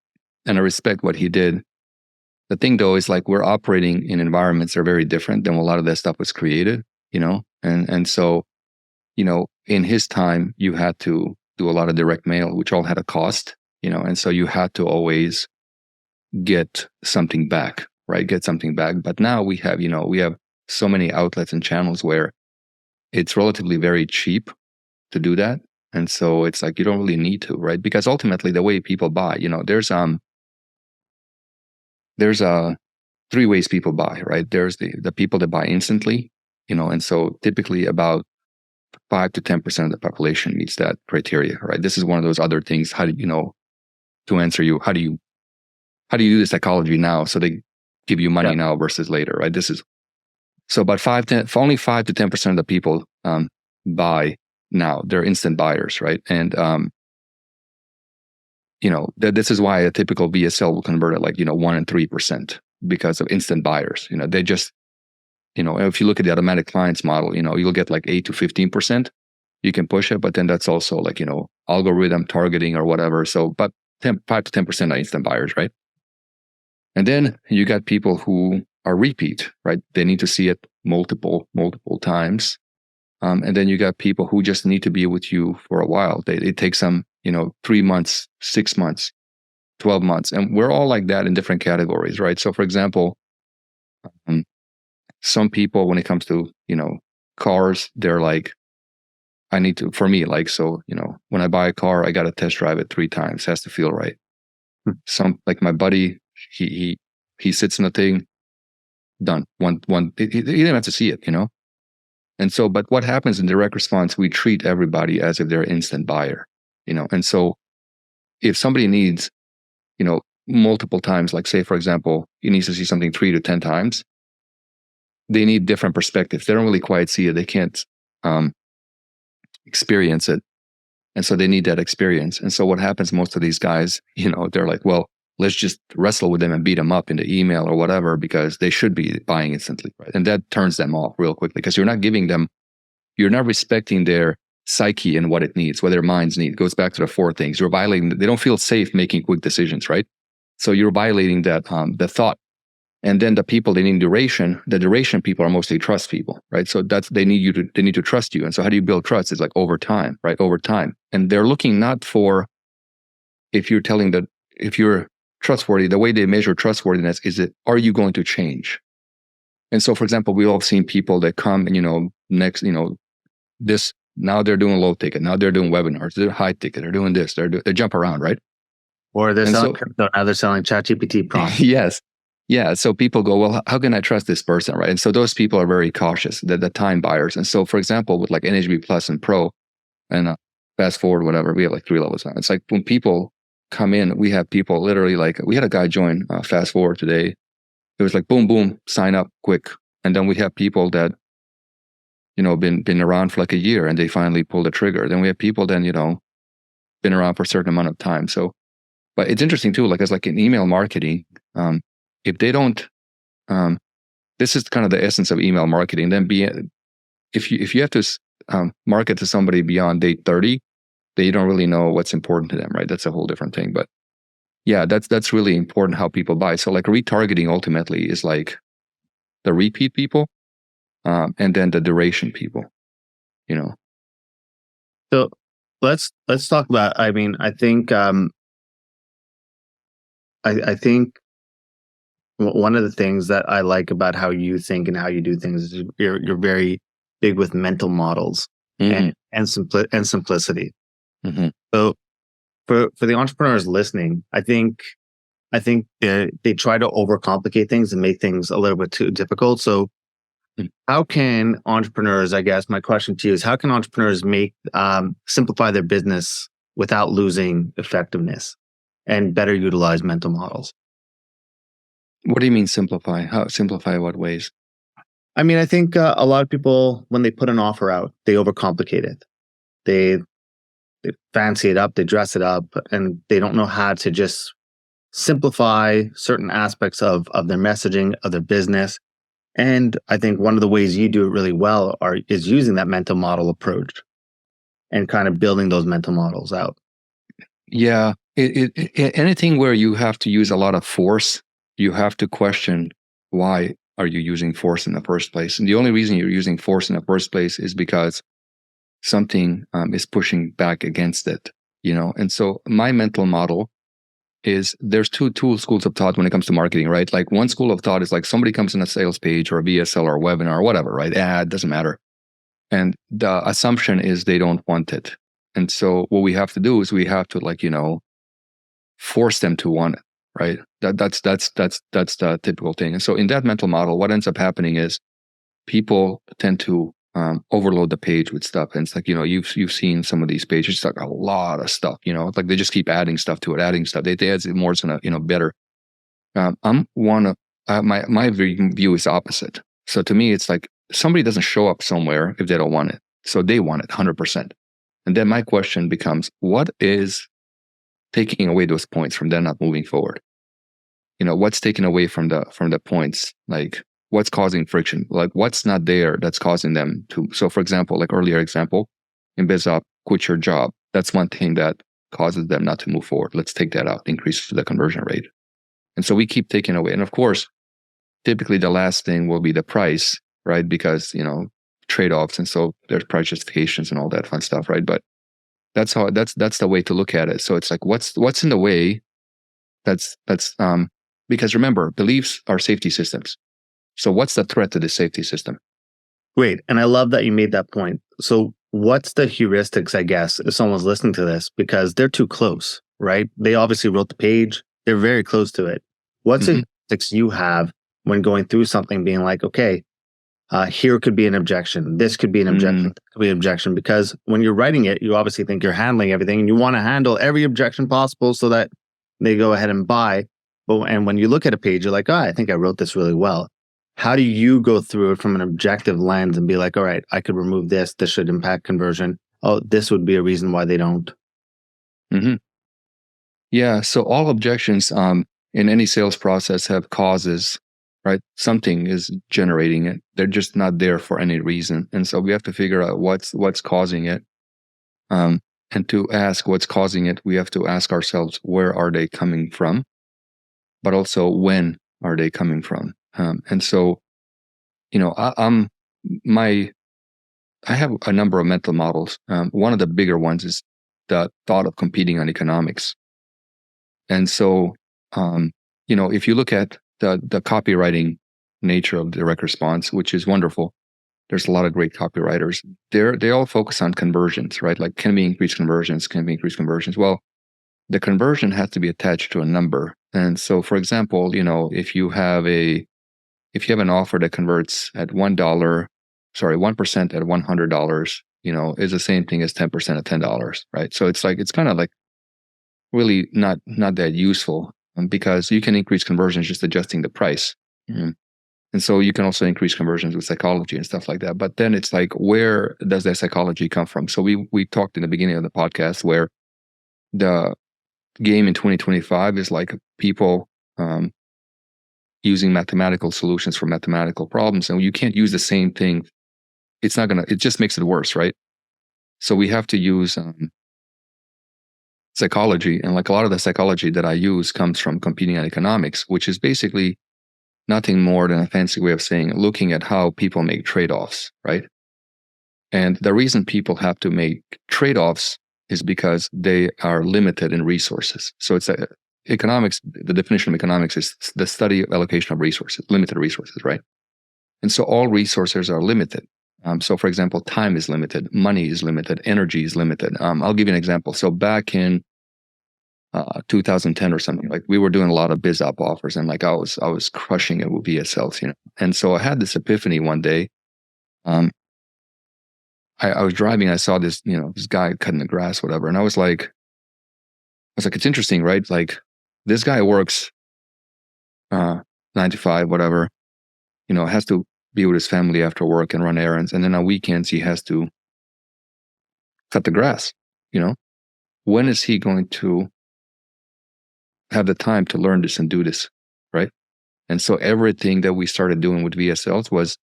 I respect what he did. The thing though is like we're operating in environments that are very different than a lot of that stuff was created. And so, in his time, you had to do a lot of direct mail, which all had a cost. And so you had to always get something back, right? Get something back. But now we have so many outlets and channels where it's relatively very cheap to do that. And so it's like, you don't really need to, right? Because ultimately the way people buy, there's three ways people buy, right? There's the people that buy instantly, and so typically about 5 to 10% of the population meets that criteria, right? This is one of those other things. How do to answer you? How do you how do you do the psychology now? So they give you money Yeah. now versus later, right? This is so about only 5 to 10% of the people buy now. They're instant buyers, right? And this is why a typical VSL will convert at 1 and 3% because of instant buyers. They just, if you look at the automatic clients model, you'll get 8 to 15%. You can push it, but then that's also algorithm targeting or whatever. So, but 5 to 10% are instant buyers, right? And then you got people who are repeat, right? They need to see it multiple times. And then you got people who just need to be with you for a while. It takes them, 3 months, 6 months, 12 months. And we're all like that in different categories, right? So for example, some people, when it comes to, cars, they're like, I need to, for me, when I buy a car, I got to test drive it 3 times. It has to feel right. Some, like my buddy, he sits in the thing, done. He didn't have to see it, And so, but what happens in direct response, we treat everybody as if they're an instant buyer, And so if somebody needs, multiple times, like say, for example, he needs to see something 3 to 10 times, they need different perspectives. They don't really quite see it. They can't experience it. And so they need that experience. And so what happens, most of these guys, they're like, well, let's just wrestle with them and beat them up in the email or whatever, because they should be buying instantly, right? And that turns them off real quickly because you're not respecting their psyche and what it needs, what their minds need. It goes back to the 4 things. You're violating, they don't feel safe making quick decisions, right? So you're violating that, the thought. And then the people, they need duration. The duration people are mostly trust people, right? So they need to trust you. And so how do you build trust? It's like over time, right? Over time. And they're looking not for, if you're trustworthy, the way they measure trustworthiness is are you going to change? And so, for example, we've all seen people that come and, now they're doing low ticket, now they're doing webinars, they're high ticket, they're doing this, they jump around, right? Or they're selling crypto, now they're selling ChatGPT prompts. Yes. Yeah. So people go, well, how can I trust this person, right? And so those people are very cautious, the time buyers. And so, for example, with like NHB Plus and Pro and Fast Forward, whatever, we have 3 levels now. It's like when people come in, we have people literally we had a guy join Fast Forward today. It was like, boom, boom, sign up quick. And then we have people that, been around for a year and they finally pull the trigger. Then we have people then, been around for a certain amount of time. So, but it's interesting too, as in email marketing, if they don't, this is kind of the essence of email marketing. Then if you have to market to somebody beyond day 30, they don't really know what's important to them, right? That's a whole different thing. But yeah, that's really important how people buy. So retargeting ultimately is the repeat people, and then the duration people, So let's talk about. I mean, I think I think one of the things that I like about how you think and how you do things is you're very big with mental models and simplicity. Mm-hmm. So for the entrepreneurs listening, I think they try to overcomplicate things and make things a little bit too difficult. So how can entrepreneurs, I guess my question to you is, how can entrepreneurs simplify their business without losing effectiveness and better utilize mental models? What do you mean simplify? How simplify what ways? I mean, I think a lot of people, when they put an offer out, they overcomplicate it. They fancy it up, they dress it up, and they don't know how to just simplify certain aspects of their messaging, of their business. And I think one of the ways you do it really well is using that mental model approach and kind of building those mental models out. Yeah. Anything where you have to use a lot of force, you have to question, why are you using force in the first place? And the only reason you're using force in the first place is because something is pushing back against it, And so my mental model is, there's two schools of thought when it comes to marketing, right? One school of thought is somebody comes on a sales page or a VSL or a webinar or whatever, right? Ad, doesn't matter. And the assumption is they don't want it. And so what we have to do is we have to force them to want it, right? That's the typical thing. And so in that mental model, what ends up happening is people tend to overload the page with stuff. And it's you've seen some of these pages, it's a lot of stuff, it's they just keep adding stuff to it, adding stuff. They add more, it's gonna, better. My view is opposite. So to me, it's like somebody doesn't show up somewhere if they don't want it. So they want it 100%. And then my question becomes, what is taking away those points from them not moving forward? What's taken away from the points? Like, what's causing friction? Like, what's not there that's causing them to? So for example, like earlier example, in BizOp, quit your job. That's one thing that causes them not to move forward. Let's take that out, increase the conversion rate. And so we keep taking away. And of course, typically the last thing will be the price, right? Because, trade-offs. And so there's price justifications and all that fun stuff, right? But that's the way to look at it. So it's like, what's in the way? That's because remember, beliefs are safety systems. So what's the threat to the safety system? Great. And I love that you made that point. So what's the heuristics, I guess, if someone's listening to this, because they're too close, right? They obviously wrote the page. They're very close to it. What's the heuristics you have when going through something, being like, okay, here could be an objection. This could be an objection. This could be an objection. Because when you're writing it, you obviously think you're handling everything and you want to handle every objection possible so that they go ahead and buy. And when you look at a page, you're like, oh, I think I wrote this really well. How do you go through it from an objective lens and be like, all right, I could remove this. This should impact conversion. Oh, this would be a reason why they don't. Yeah. So all objections in any sales process have causes, right? Something is generating it. They're just not there for any reason. And so we have to figure out what's causing it. And to ask what's causing it, we have to ask ourselves, where are they coming from? But also, when are they coming from? And so, I have a number of mental models. One of the bigger ones is the thought of competing on economics. And so, if you look at the copywriting nature of direct response, which is wonderful, there's a lot of great copywriters. They all focus on conversions, right? Like, can we increase conversions? Can we increase conversions? Well, the conversion has to be attached to a number. And so, for example, if you have an offer that converts at $1, 1% at $100, is the same thing as 10% at $10, right? So it's kind of like really not that useful, because you can increase conversions just adjusting the price. And so you can also increase conversions with psychology and stuff like that. But then it's like, where does that psychology come from? So we talked in the beginning of the podcast where the game in 2025 is like people using mathematical solutions for mathematical problems, and you can't use the same thing. It just makes it worse, right? So we have to use psychology, and like a lot of the psychology that I use comes from competing on economics, which is basically nothing more than a fancy way of saying looking at how people make trade-offs, right? And the reason people have to make trade-offs is because they are limited in resources. So it's economics. The definition of economics is the study of allocation of resources, limited resources, right? And so all resources are limited. So for example, time is limited, money is limited, energy is limited. I'll give you an example. So back in 2010 or something, like we were doing a lot of BizOp offers, and like I was crushing it with VSLs, And so I had this epiphany one day. I was driving, I saw this, this guy cutting the grass, whatever. And I was like, it's interesting, right? Like, this guy works 9 to 5, whatever, has to be with his family after work and run errands. And then on weekends, he has to cut the grass, When is he going to have the time to learn this and do this, right? And so everything that we started doing with VSLs was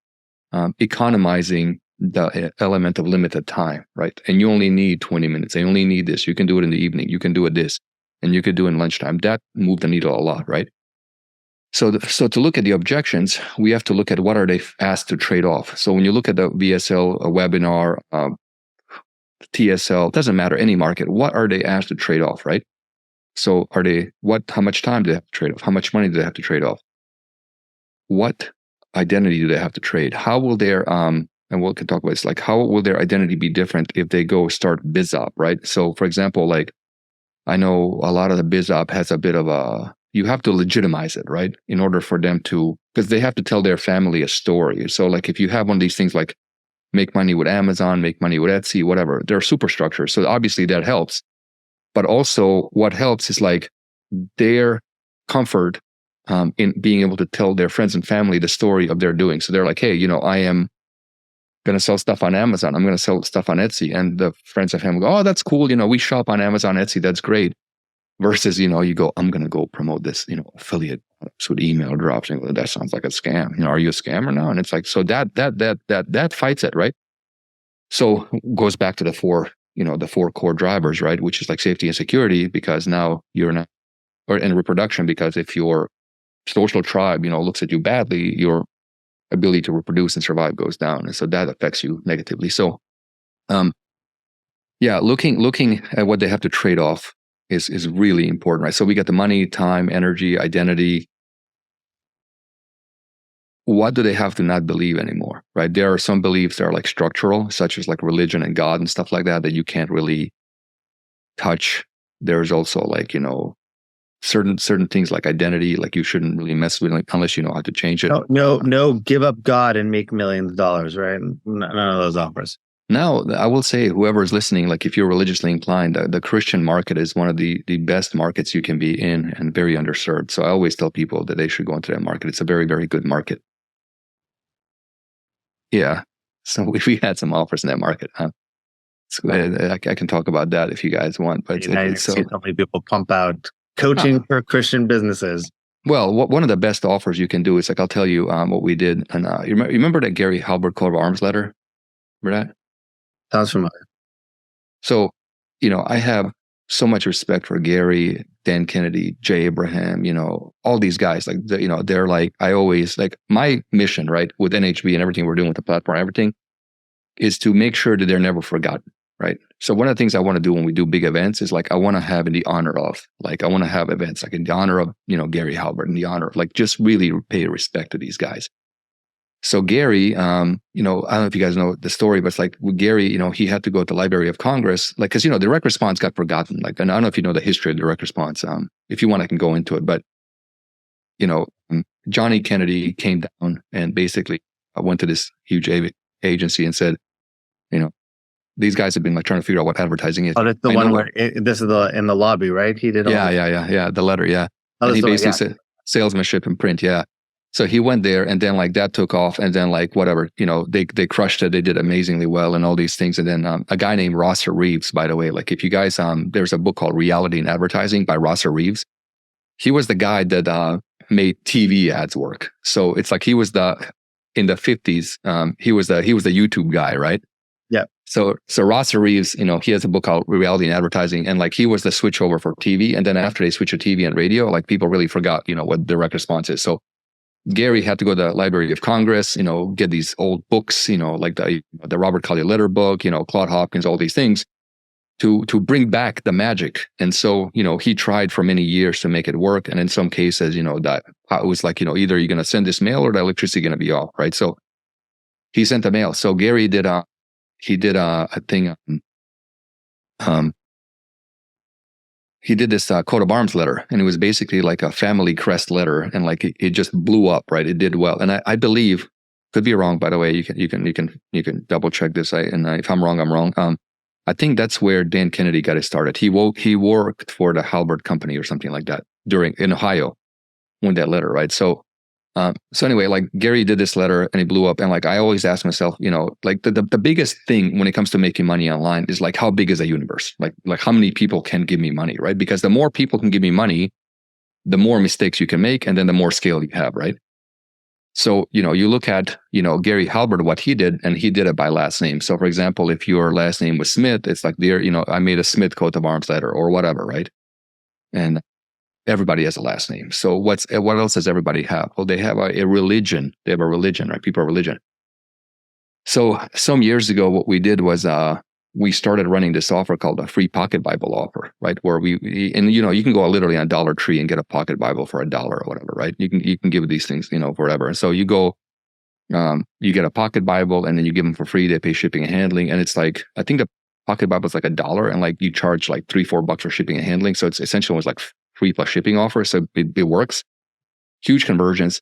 economizing the element of limited time, right? And you only need 20 minutes. You only need this. You can do it in the evening. You can do it this, and you could do it in lunchtime. That moved the needle a lot, right? So to look at the objections, we have to look at what are they asked to trade off. So when you look at the VSL, a webinar, TSL, doesn't matter, any market, what are they asked to trade off, right? So how much time do they have to trade off? How much money do they have to trade off? What identity do they have to trade? How will their, and we can talk about this, like how will their identity be different if they go start BizOp, right? So for example, like I know a lot of the BizOp has a bit of you have to legitimize it, right? In order for them to, because they have to tell their family a story. So like if you have one of these things like make money with Amazon, make money with Etsy, whatever, they're superstructures. So obviously that helps. But also what helps is like their comfort in being able to tell their friends and family the story of their doing. So they're like, hey, I am going to sell stuff on Amazon. I'm going to sell stuff on Etsy. And the friends and family go, oh, that's cool. We shop on Amazon, Etsy. That's great. Versus, you go, I'm going to go promote this, affiliate with email drops. And that sounds like a scam. Are you a scammer now? And it's like, so that fights it, right? So goes back to the four core drivers, right? Which is like safety and security, because now you're not, or in reproduction, because if your social tribe, looks at you badly, your ability to reproduce and survive goes down. And so that affects you negatively. So, looking at what they have to trade off is really important, right? So we got the money, time, energy, identity. What do they have to not believe anymore, right? There are some beliefs that are like structural, such as like religion and God and stuff like that you can't really touch. There's also like, certain things like identity, like you shouldn't really mess with, like, unless you know how to change it. No, give up God and make millions of dollars, right? None of those offers. Now, I will say, whoever is listening, like if you're religiously inclined, the Christian market is one of the best markets you can be in, and very underserved. So I always tell people that they should go into that market. It's a very, very good market. Yeah. So we had some offers in that market. Huh? So I can talk about that if you guys want. But it's so many people pump out coaching for Christian businesses. Well, one of the best offers you can do is, like, I'll tell you what we did. And you remember that Gary Halbert coat of arms letter? Remember that? Sounds familiar. So, I have so much respect for Gary, Dan Kennedy, Jay Abraham, all these guys. Like, they're like, I always, like, my mission, right, with NHB and everything we're doing with the platform, everything, is to make sure that they're never forgotten, right? So one of the things I want to do when we do big events is, like, I want to have in the honor of, like, I want to have events like in the honor of, Gary Halbert, in the honor of, like, just really pay respect to these guys. So Gary, I don't know if you guys know the story, but it's like with Gary, he had to go to the Library of Congress, like, because, direct response got forgotten. Like, and I don't know if you know the history of direct response. If you want, I can go into it. But, Johnny Kennedy came down and basically went to this huge agency and said, these guys have been, like, trying to figure out what advertising is. Oh, that's the one where this is in the lobby, right? He did. Yeah. The letter, yeah. Oh, and he basically said salesmanship and print, yeah. So he went there, and then, like, that took off, and then, like, whatever, they crushed it. They did amazingly well and all these things. And then a guy named Rosser Reeves, by the way, like, if you guys, there's a book called Reality in Advertising by Rosser Reeves. He was the guy that made TV ads work. So it's like he was in the 50s, he was the YouTube guy, right? Yeah. So Rosser Reeves, he has a book called Reality in Advertising, and, like, he was the switchover for TV. And then after they switched to TV and radio, like, people really forgot, what direct response is. So Gary had to go to the Library of Congress, get these old books, like the Robert Collier letter book, Claude Hopkins, all these things to bring back the magic. And so, he tried for many years to make it work. And in some cases, that it was like, either you're going to send this mail or the electricity going to be off, right? So he sent the mail. So Gary did a thing. He did this coat of arms letter, and it was basically like a family crest letter, and, like, it just blew up, right? It did well, and I you could be wrong, by the way. You can double check this. And if I'm wrong, I'm wrong. I think that's where Dan Kennedy got it started. He worked for the Halbert Company or something like that in Ohio when that letter, right? So anyway, like, Gary did this letter and it blew up. And, like, I always ask myself, like, the biggest thing when it comes to making money online is, like, how big is the universe? Like how many people can give me money, right? Because the more people can give me money, the more mistakes you can make, and then the more scale you have, right? So, you look at, Gary Halbert, what he did, and he did it by last name. So, for example, if your last name was Smith, it's like I made a Smith coat of arms letter or whatever, right? And everybody has a last name. So what else does everybody have? Well, they have a religion. They have a religion, right? People are religion. So some years ago, what we did was we started running this offer called a free pocket Bible offer, right? Where you can go literally on Dollar Tree and get a pocket Bible for $1 or whatever, right? You can give these things, forever. And so you go, you get a pocket Bible, and then you give them for free. They pay shipping and handling, and it's like, I think the pocket Bible is like $1, and, like, you charge like $3-4 for shipping and handling. So it's essentially was like free plus shipping offer. So it works. Huge conversions.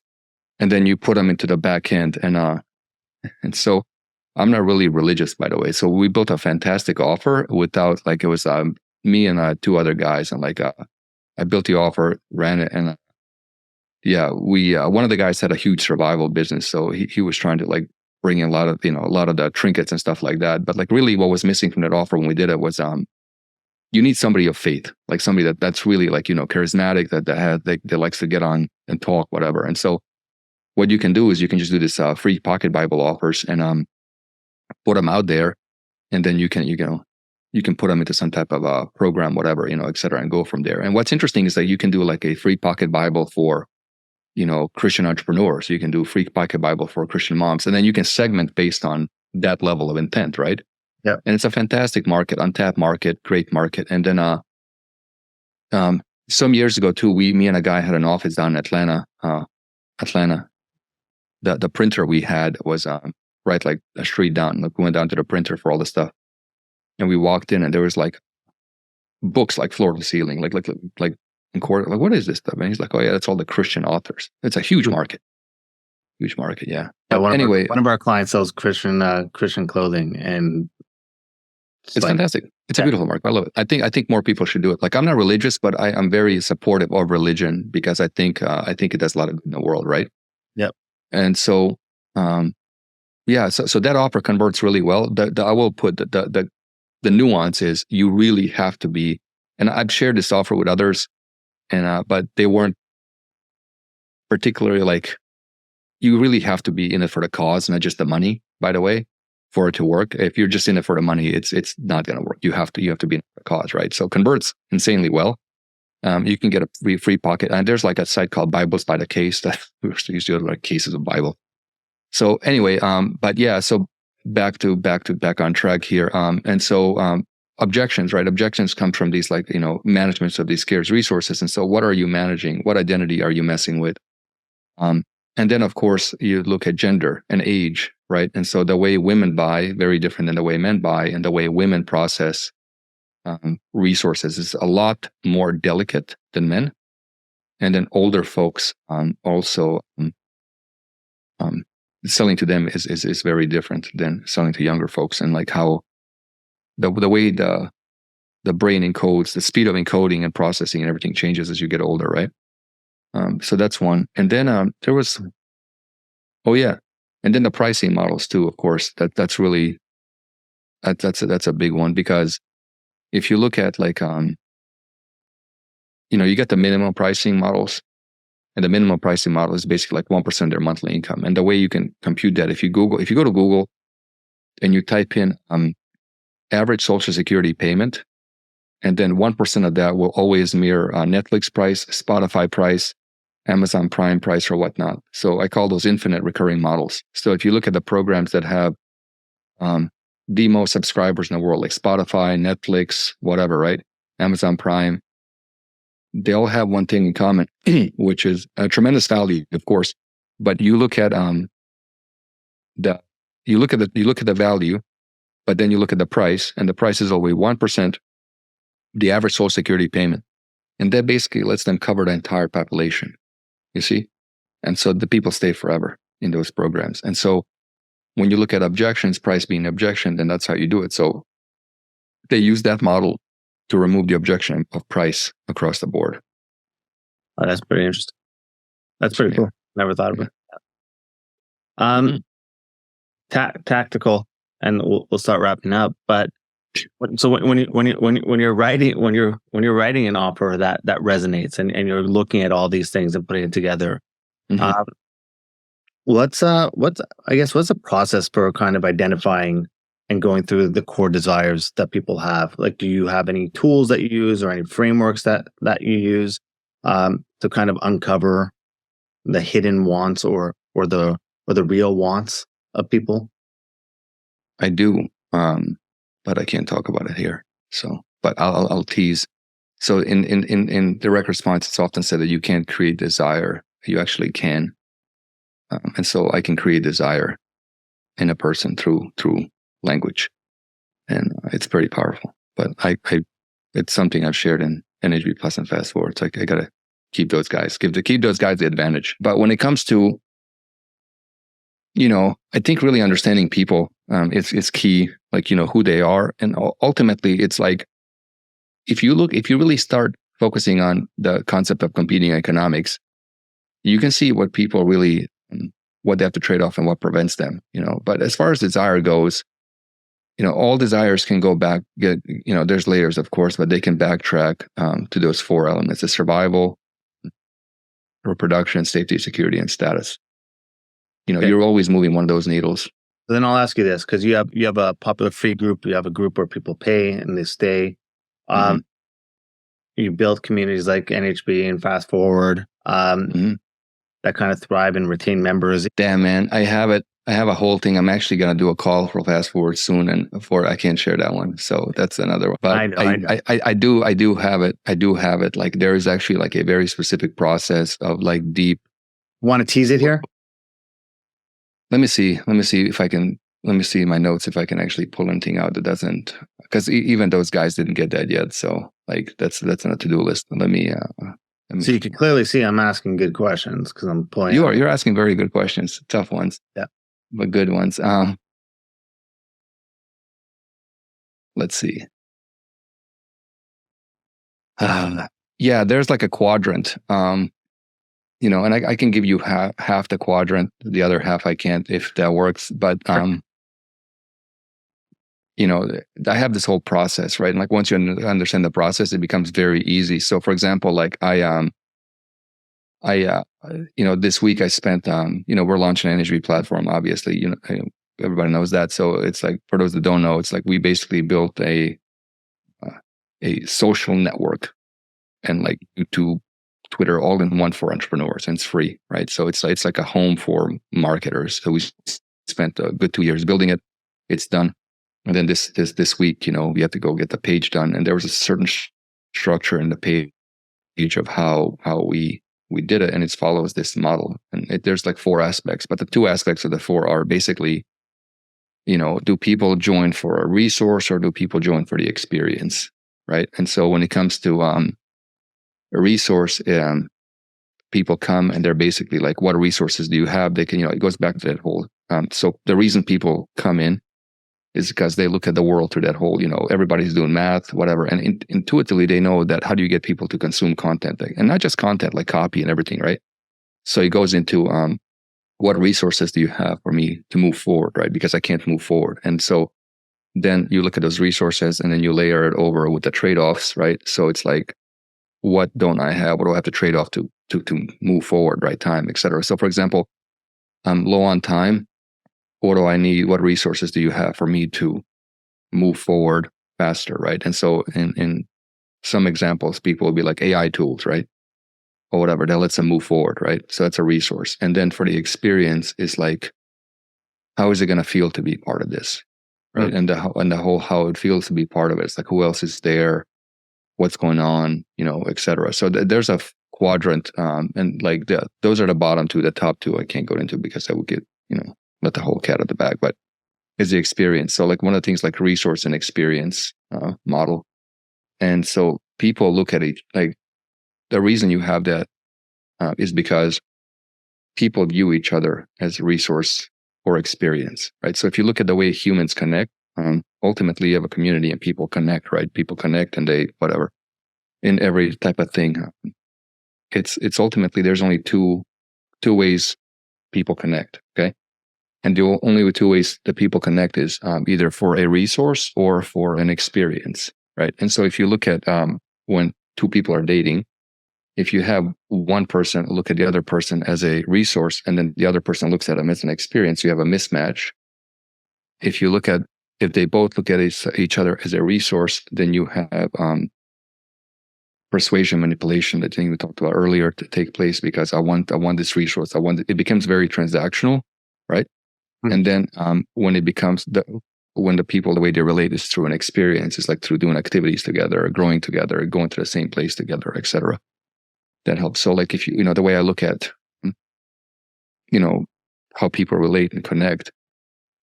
And then you put them into the back end. And so I'm not really religious, by the way. So we built a fantastic offer without, like, it was me and 2 other guys. And, like, I built the offer, ran it. And yeah, we one of the guys had a huge survival business, so he was trying to like bring in a lot of the trinkets and stuff like that. But like really, what was missing from that offer when we did it was you need somebody of faith, like somebody that's really like charismatic, that likes to get on and talk, whatever. And so what you can do is you can just do this free pocket Bible offers and put them out there, and then you can put them into some type of program, whatever, et cetera, and go from there. And what's interesting is that you can do like a free pocket Bible for Christian entrepreneurs. You can do free pocket Bible for Christian moms, and then you can segment based on that level of intent, right? Yeah. And it's a fantastic market, untapped market, great market. And then some years ago too, me and a guy had an office down in Atlanta. The printer we had was right like a street down. Like we went down to the printer for all the stuff, and we walked in, and there was like books like floor to ceiling, like in court. Like, what is this stuff? And he's like, oh yeah, that's all the Christian authors. It's a huge market. Huge market, yeah. One of our clients sells Christian clothing, and it's fantastic. It's a beautiful market. I love it. I think more people should do it. Like, I'm not religious, but I'm very supportive of religion because I think it does a lot of good in the world, right? Yep. And so, yeah. So that offer converts really well. I will put the nuance is you really have to be. And I've shared this offer with others, and but they weren't particularly like. You really have to be in it for the cause, not just the money. By the way, for it to work, if you're just in it for the money, it's not going to work. You have to be in it for the cause, right? So converts insanely well. You can get a free pocket, and there's like a site called Bibles by the Case that we used to do like cases of Bible. So anyway, but yeah, so back on track here. And so objections, right? Objections come from these like managements of these scarce resources. And so, what are you managing? What identity are you messing with? And then, of course, you look at gender and age, right? And so the way women buy, very different than the way men buy, and the way women process resources is a lot more delicate than men. And then older folks also selling to them is very different than selling to younger folks, and like how the way the brain encodes, the speed of encoding and processing and everything changes as you get older, right? So that's one. And then there was, and then the pricing models too, of course, that's really, that's a big one, because if you look at like, you get the minimum pricing models, and the minimum pricing model is basically like 1% of their monthly income. And the way you can compute that, if you go to Google and you type in average Social Security payment, and then 1% of that will always mirror Netflix price, Spotify price, Amazon Prime price, or whatnot. So I call those infinite recurring models. So if you look at the programs that have the most subscribers in the world, like Spotify, Netflix, whatever, right? Amazon Prime, they all have one thing in common, which is a tremendous value, of course. But you look at the value, but then you look at the price, and the price is always 1%. The average Social Security payment. And that basically lets them cover the entire population, you see? And so the people stay forever in those programs. And so when you look at objections, price being objection, then that's how you do it. So they use that model to remove the objection of price across the board. Oh, that's pretty interesting. That's pretty cool. Never thought of it. Tactical, and we'll start wrapping up. But so when you're writing an offer that resonates, and you're looking at all these things and putting it together, what's the process for kind of identifying and going through the core desires that people have? Like, do you have any tools that you use or any frameworks that you use to kind of uncover the hidden wants or the real wants of people? I do. But I can't talk about it here. So, but I'll tease. So in direct response, it's often said that you can't create desire. You actually can. And so I can create desire in a person through language. And it's pretty powerful. But it's something I've shared in NHB Plus and Fast Forward. It's like, I got to keep those guys, keep those guys the advantage. But when it comes to, I think really understanding people, it's key, like, who they are. And ultimately it's like, if you really start focusing on the concept of competing economics, you can see what people really, what they have to trade off and what prevents them, But as far as desire goes, all desires can go back, there's layers, of course, but they can backtrack to those 4 elements: the survival, reproduction, safety, security, and status. Okay. You're always moving one of those needles. Then I'll ask you this, because you have a popular free group, you have a group where people pay and they stay. You build communities like NHB and Fast Forward that kind of thrive and retain members. Damn, man, I have it. I have a whole thing. I'm actually going to do a call for Fast Forward soon, and I can't share that one. So that's another one. But I do have it. I do have it. Like, there is actually like a very specific process of like deep. Want to tease it here? Let me see if I can. Let me see my notes if I can actually pull anything out that doesn't, because even those guys didn't get that yet. So like that's on a to-do list. Let me. So you can clearly see I'm asking good questions because I'm pulling. You're asking very good questions, tough ones. Yeah. But good ones. Let's see. Yeah, there's like a quadrant. And I can give you half the quadrant. The other half I can't, if that works. But I have this whole process, right? And like, once you understand the process, it becomes very easy. So, for example, like this week I spent, we're launching an NHB platform, obviously, everybody knows that. So it's like, for those that don't know, it's like we basically built a social network, and like YouTube, Twitter, all in one for entrepreneurs, and it's free, right? So it's like a home for marketers. So we spent a good 2 years building it. It's done. And then this week, we have to go get the page done. And there was a certain structure in the page of how we did it, and it follows this model. And there's like 4 aspects, but the 2 aspects of the 4 are basically, do people join for a resource or do people join for the experience, right? And so when it comes to a resource, people come and they're basically like, what resources do you have? They can, it goes back to that whole. So the reason people come in is because they look at the world through that whole, everybody's doing math, whatever. And intuitively, they know that how do you get people to consume content, and not just content, like copy and everything, right? So it goes into what resources do you have for me to move forward, right? Because I can't move forward. And so then you look at those resources and then you layer it over with the trade-offs, right? So it's like, what don't I have? What do I have to trade off to move forward, right? Time, et cetera. So for example, I'm low on time. What do I need? What resources do you have for me to move forward faster, right? And so in some examples, people will be like AI tools, right? Or whatever, that lets them move forward, right? So that's a resource. And then for the experience is like, how is it going to feel to be part of this, right? And the whole how it feels to be part of it. It's like, who else is there? What's going on, et cetera. So there's a quadrant, and like those are the bottom 2. The top 2 I can't go into because I would get, let the whole cat out the bag, but is the experience. So like one of the things like resource and experience model. And so people look at it, like the reason you have that is because people view each other as resource or experience, right? So if you look at the way humans connect, ultimately you have a community and people connect, right? People connect and they, whatever, in every type of thing. It's ultimately, there's only two ways people connect, okay? And the only 2 ways that people connect is either for a resource or for an experience, right? And so if you look at when 2 people are dating, if you have one person look at the other person as a resource and then the other person looks at them as an experience, you have a mismatch. If they both look at each other as a resource, then you have persuasion, manipulation, the thing we talked about earlier, to take place, because I want this resource. It becomes very transactional, right? And then when it becomes when the people, the way they relate is through an experience, it's like through doing activities together, growing together, going to the same place together, etc. That helps. So like if you, the way I look at, how people relate and connect,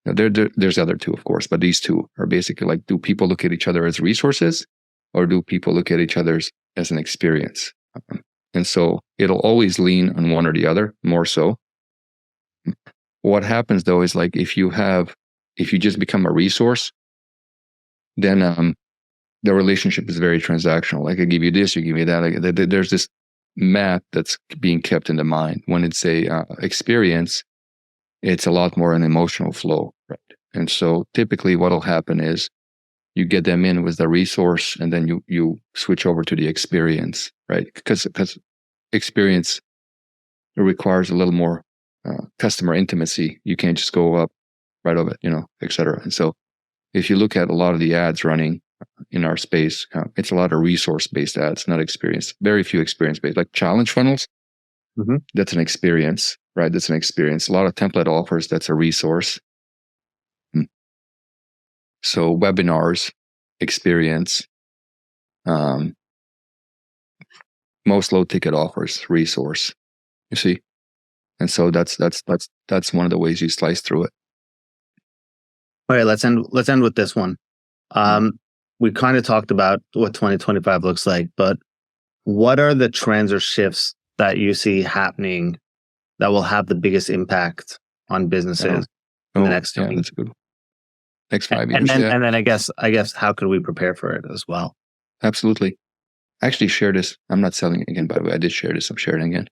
there's the other 2, of course, but these 2 are basically like, do people look at each other as resources or do people look at each other as an experience? And so it'll always lean on one or the other, more so. What happens though is like, if you just become a resource, then the relationship is very transactional. Like, I give you this, you give me that. Like, there's this math that's being kept in the mind. When it's a experience, it's a lot more an emotional flow, right? And so typically what'll happen is you get them in with the resource, and then you switch over to the experience, right? Because experience requires a little more customer intimacy. You can't just go up right of it, et cetera. And so if you look at a lot of the ads running in our space, it's a lot of resource-based ads, not experience. Very few experience-based, like challenge funnels. Mm-hmm. That's an experience, right? That's an experience. A lot of template offers, that's a resource. So webinars, experience. Most low ticket offers, resource. You see, and so that's one of the ways you slice through it. All right, let's end with this one. We kind of talked about what 2025 looks like, but what are the trends or shifts that you see happening that will have the biggest impact on businesses in the next? Yeah, that's a good one. Next 5 years. And then I guess how could we prepare for it as well? Absolutely. I actually shared this. I'm not selling it again, by the way. I did share this. I'm sharing again.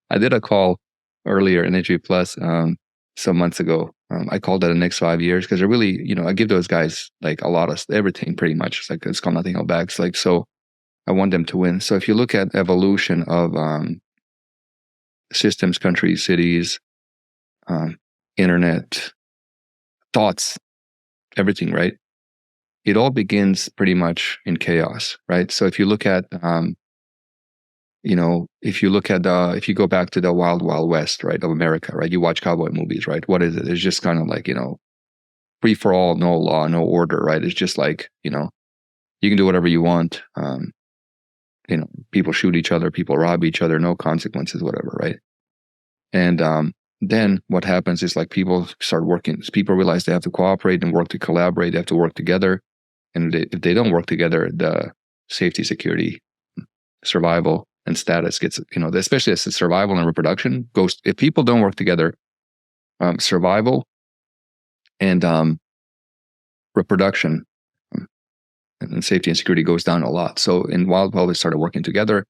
I did a call earlier in Energy Plus some months ago. I called that the next 5 years because I really, I give those guys like a lot of everything pretty much. It's called nothing held back. So I want them to win. So if you look at evolution of systems, countries, cities, internet, thoughts, everything, right? It all begins pretty much in chaos, right? So if you look at, if you go back to the wild, wild west, right, of America, right? You watch cowboy movies, right? What is it? It's just kind of like, free for all, no law, no order, right? It's just like, you can do whatever you want. People shoot each other, people rob each other, no consequences, whatever, right? And then what happens is like people start working. People realize they have to cooperate and work to collaborate. They have to work together. And if they don't work together, the safety, security, survival, and status gets, especially as survival and reproduction goes. If people don't work together, survival and reproduction and safety and security goes down a lot. So in Wild Wild, they started working together,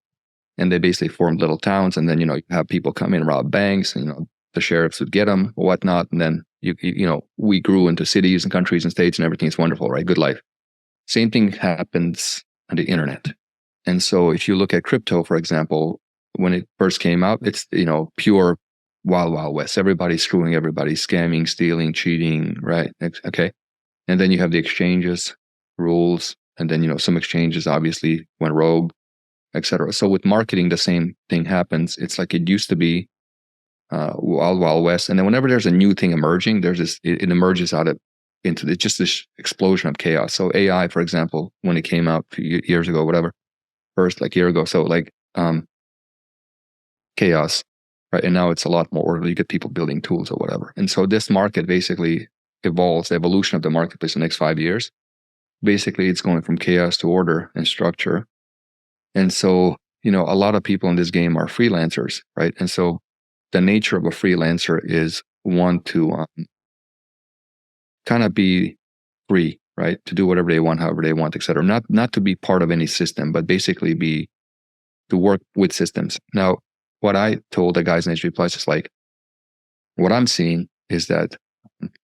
and they basically formed little towns. And then you have people come in, rob banks, and the sheriffs would get them or whatnot. And then we grew into cities and countries and states, and everything's wonderful, right? Good life. Same thing happens on the internet. And so if you look at crypto, for example, when it first came out, it's, pure wild, wild west. Everybody's screwing everybody, scamming, stealing, cheating, right? Okay. And then you have the exchanges, rules, and then, some exchanges obviously went rogue, etc. So with marketing, the same thing happens. It's like it used to be wild, wild west. And then whenever there's a new thing emerging, there's this, it emerges into just this explosion of chaos. So AI, for example, when it came out a few years ago, whatever, first like year ago. So like chaos, right? And now it's a lot more orderly. You get people building tools or whatever. And so this market basically evolves, the evolution of the marketplace in the next 5 years. Basically, it's going from chaos to order and structure. And so, a lot of people in this game are freelancers, right? And so the nature of a freelancer is one to kind of be free, right? To do whatever they want, however they want, et cetera. Not to be part of any system, but basically to work with systems. Now, what I told the guys in HP Plus is like, what I'm seeing is that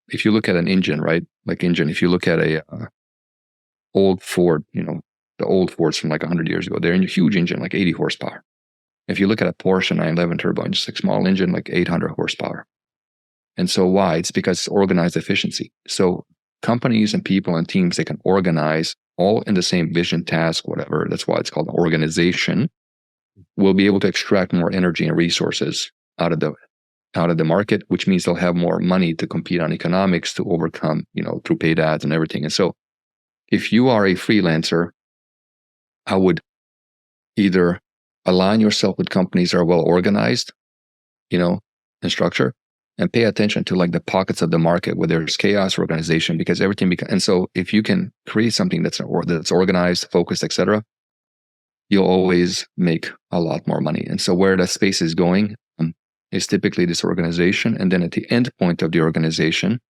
if you look at an engine, right? If you look at a old Ford, the old Fords from like 100 years ago, they're in a huge engine, like 80 horsepower. If you look at a Porsche 911 turbo engine, just a small engine, like 800 horsepower. And so why? It's because it's organized efficiency. So companies and people and teams, they can organize all in the same vision, task, whatever. That's why it's called an organization. Will be able to extract more energy and resources out of the market, which means they'll have more money to compete on economics, to overcome, through paid ads and everything. And so if you are a freelancer, I would either align yourself with companies that are well organized, and structure, and pay attention to like the pockets of the market where there's chaos or organization, because everything and so if you can create something that's organized, focused, etc., you'll always make a lot more money. And so where that space is going is typically this organization. And then at the end point of the organization,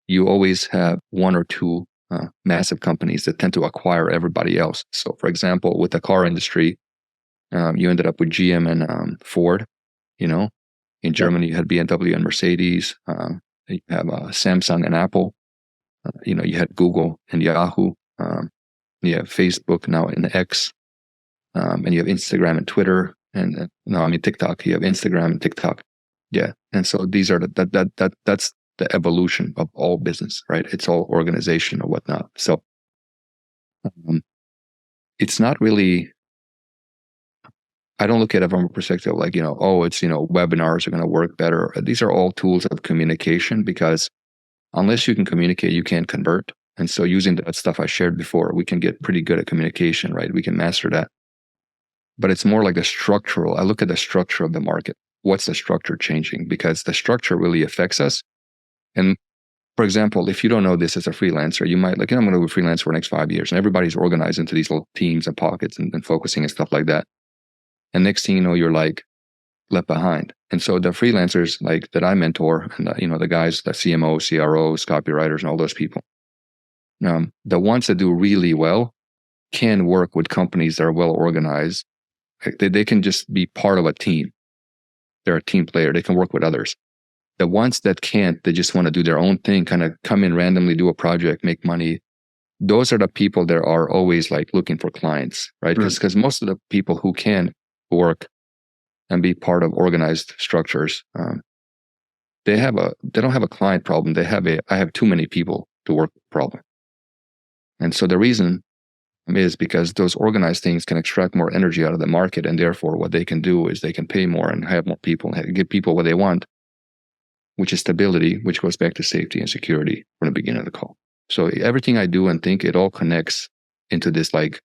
you always have one or two massive companies that tend to acquire everybody else. So for example, with the car industry, You ended up with GM and Ford. In Germany, you had BMW and Mercedes. You have Samsung and Apple. You had Google and Yahoo. You have Facebook now in X. And you have Instagram and Twitter. And TikTok. You have Instagram and TikTok. Yeah. And so these are that's the evolution of all business, right? It's all organization or whatnot. So it's not really, I don't look at it from a perspective like, webinars are going to work better. These are all tools of communication, because unless you can communicate, you can't convert. And so using that stuff I shared before, we can get pretty good at communication, right? We can master that. But it's more like I look at the structure of the market. What's the structure changing? Because the structure really affects us. And for example, if you don't know this as a freelancer, you might I'm going to be a freelancer for the next 5 years, and everybody's organized into these little teams and pockets and focusing and stuff like that. And next thing you know, you're like left behind. And so the freelancers like that I mentor, and the guys, the CMOs, CROs, copywriters, and all those people, the ones that do really well can work with companies that are well organized. They can just be part of a team. They're a team player. They can work with others. The ones that can't, they just want to do their own thing, kind of come in randomly, do a project, make money. Those are the people that are always like looking for clients, right? Because most of the people who can work and be part of organized structures, they don't have a client problem. I have too many people to work problem. And so the reason is because those organized things can extract more energy out of the market, and therefore what they can do is they can pay more and have more people, give people what they want, which is stability, which goes back to safety and security from the beginning of the call. So everything I do and think, it all connects into this like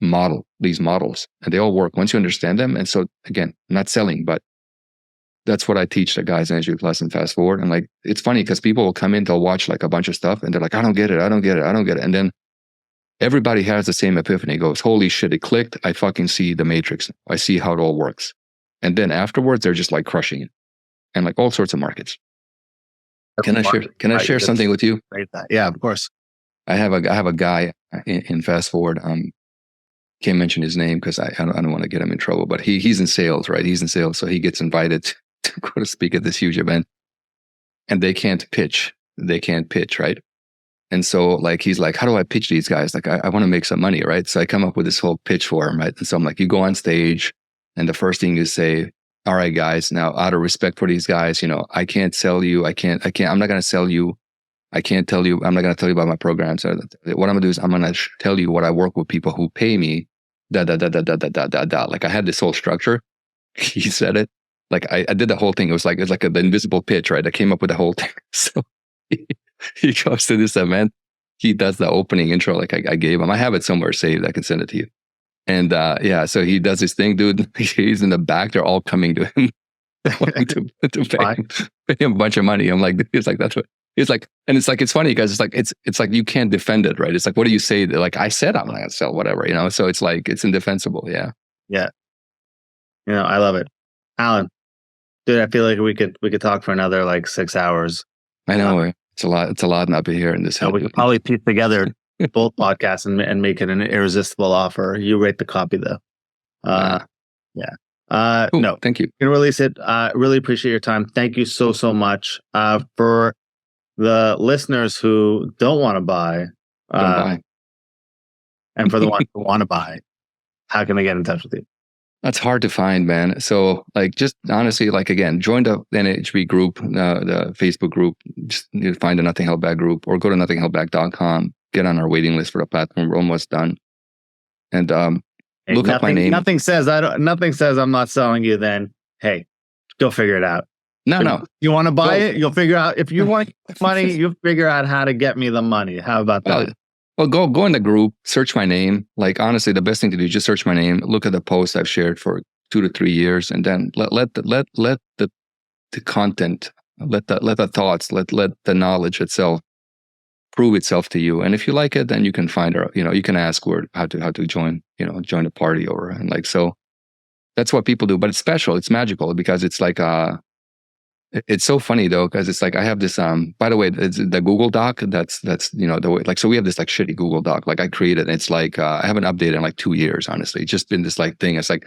model, these models, and they all work once you understand them. And so again, not selling, but that's what I teach the guys in Energy Plus and Fast Forward. And like, it's funny because people will come in, they'll watch like a bunch of stuff and they're like, I don't get it. And then everybody has the same epiphany. It goes, holy shit, it clicked. I fucking see the matrix. I see how it all works. And then afterwards, they're just like crushing it. And like all sorts of markets. Can I share something with you? Yeah, of course. I have a guy in Fast Forward. Can't mention his name because I don't want to get him in trouble. But he's in sales, right? He's in sales, so he gets invited to go to speak at this huge event, and they can't pitch. Right? And so like he's like, how do I pitch these guys? Like I want to make some money, right? So I come up with this whole pitch for him, right? And so I'm like, you go on stage, and the first thing you say, all right, guys, now out of respect for these guys, I can't sell you. I'm not going to sell you. I'm not going to tell you about my programs. What I'm going to do is I'm going to tell you what I work with people who pay me, Like I had this whole structure. He said it. Like I did the whole thing. It was like the invisible pitch, right? I came up with the whole thing. So he goes to this event. He does the opening intro like I gave him. I have it somewhere saved. I can send it to you. And so he does his thing, dude. He's in the back. They're all coming to him, wanting to pay him a bunch of money. I'm like, he's like, that's what he's like. And it's like, it's funny because it's like you can't defend it, right? It's like, what do you say? Like I said, I'm not gonna sell whatever, So it's like it's indefensible. Yeah. Yeah. I love it, Alen. Dude, I feel like we could talk for another like 6 hours. I know it's a lot. It's a lot not be here in this. We could probably piece together both podcasts and make it an irresistible offer. You rate the copy though. Yeah. Cool. No, thank you. You can release it. Really appreciate your time. Thank you so much. For the listeners who don't want to buy, and for the ones who want to buy, how can they get in touch with you? That's hard to find, man. So like, just honestly, like again, join the NHB group, the Facebook group, just find the Nothing Held Back group, or go to nothingheldback.com, get on our waiting list for the platform. We're almost done. And look up my name. Nothing says I'm not selling you then. Hey, go figure it out. No. You want to buy it? You'll figure out. If you want money, you'll figure out how to get me the money. How about that? Well, go in the group, search my name. Like honestly, the best thing to do is just search my name. Look at the posts I've shared for 2 to 3 years, and then let the content, let the thoughts, let the knowledge itself prove itself to you. And if you like it, then you can find her. You can ask how to join. Join the party over, and like so. That's what people do, but it's special. It's magical because it's like it's so funny though, because it's like I have this by the way, it's the Google Doc that's the way, like, so we have this like shitty Google Doc like I created, and it's like I haven't updated in like 2 years, honestly. It's just been this like thing. It's like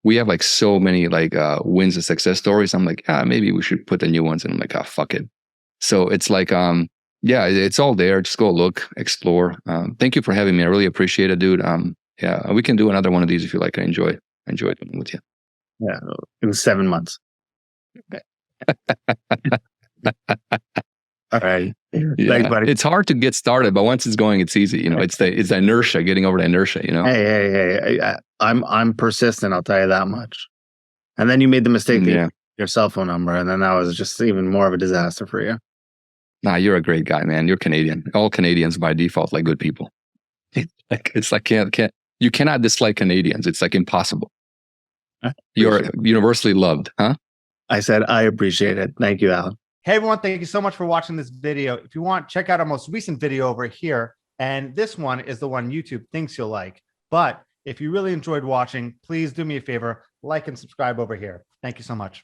we have like so many like wins and success stories. I'm like, maybe we should put the new ones. And I'm like, fuck it. So it's like, yeah, it's all there. Just go look, explore. Thank you for having me. I really appreciate it, dude. Yeah, we can do another one of these if you like. I enjoyed doing it with you. Yeah, in 7 months. All right. Yeah. Thanks, buddy. It's hard to get started, but once it's going, it's easy. You know, it's the inertia, getting over the inertia. You know. Hey, I'm persistent. I'll tell you that much. And then you made the mistake to your cell phone number, and then that was just even more of a disaster for you. Nah, you're a great guy, man. You're Canadian. All Canadians by default, like good people. It's like you cannot dislike Canadians. It's like impossible. You're universally loved, huh? I said I appreciate it. Thank you, Alen. Hey everyone, thank you so much for watching this video. If you want, check out our most recent video over here. And this one is the one YouTube thinks you'll like. But if you really enjoyed watching, please do me a favor, like and subscribe over here. Thank you so much.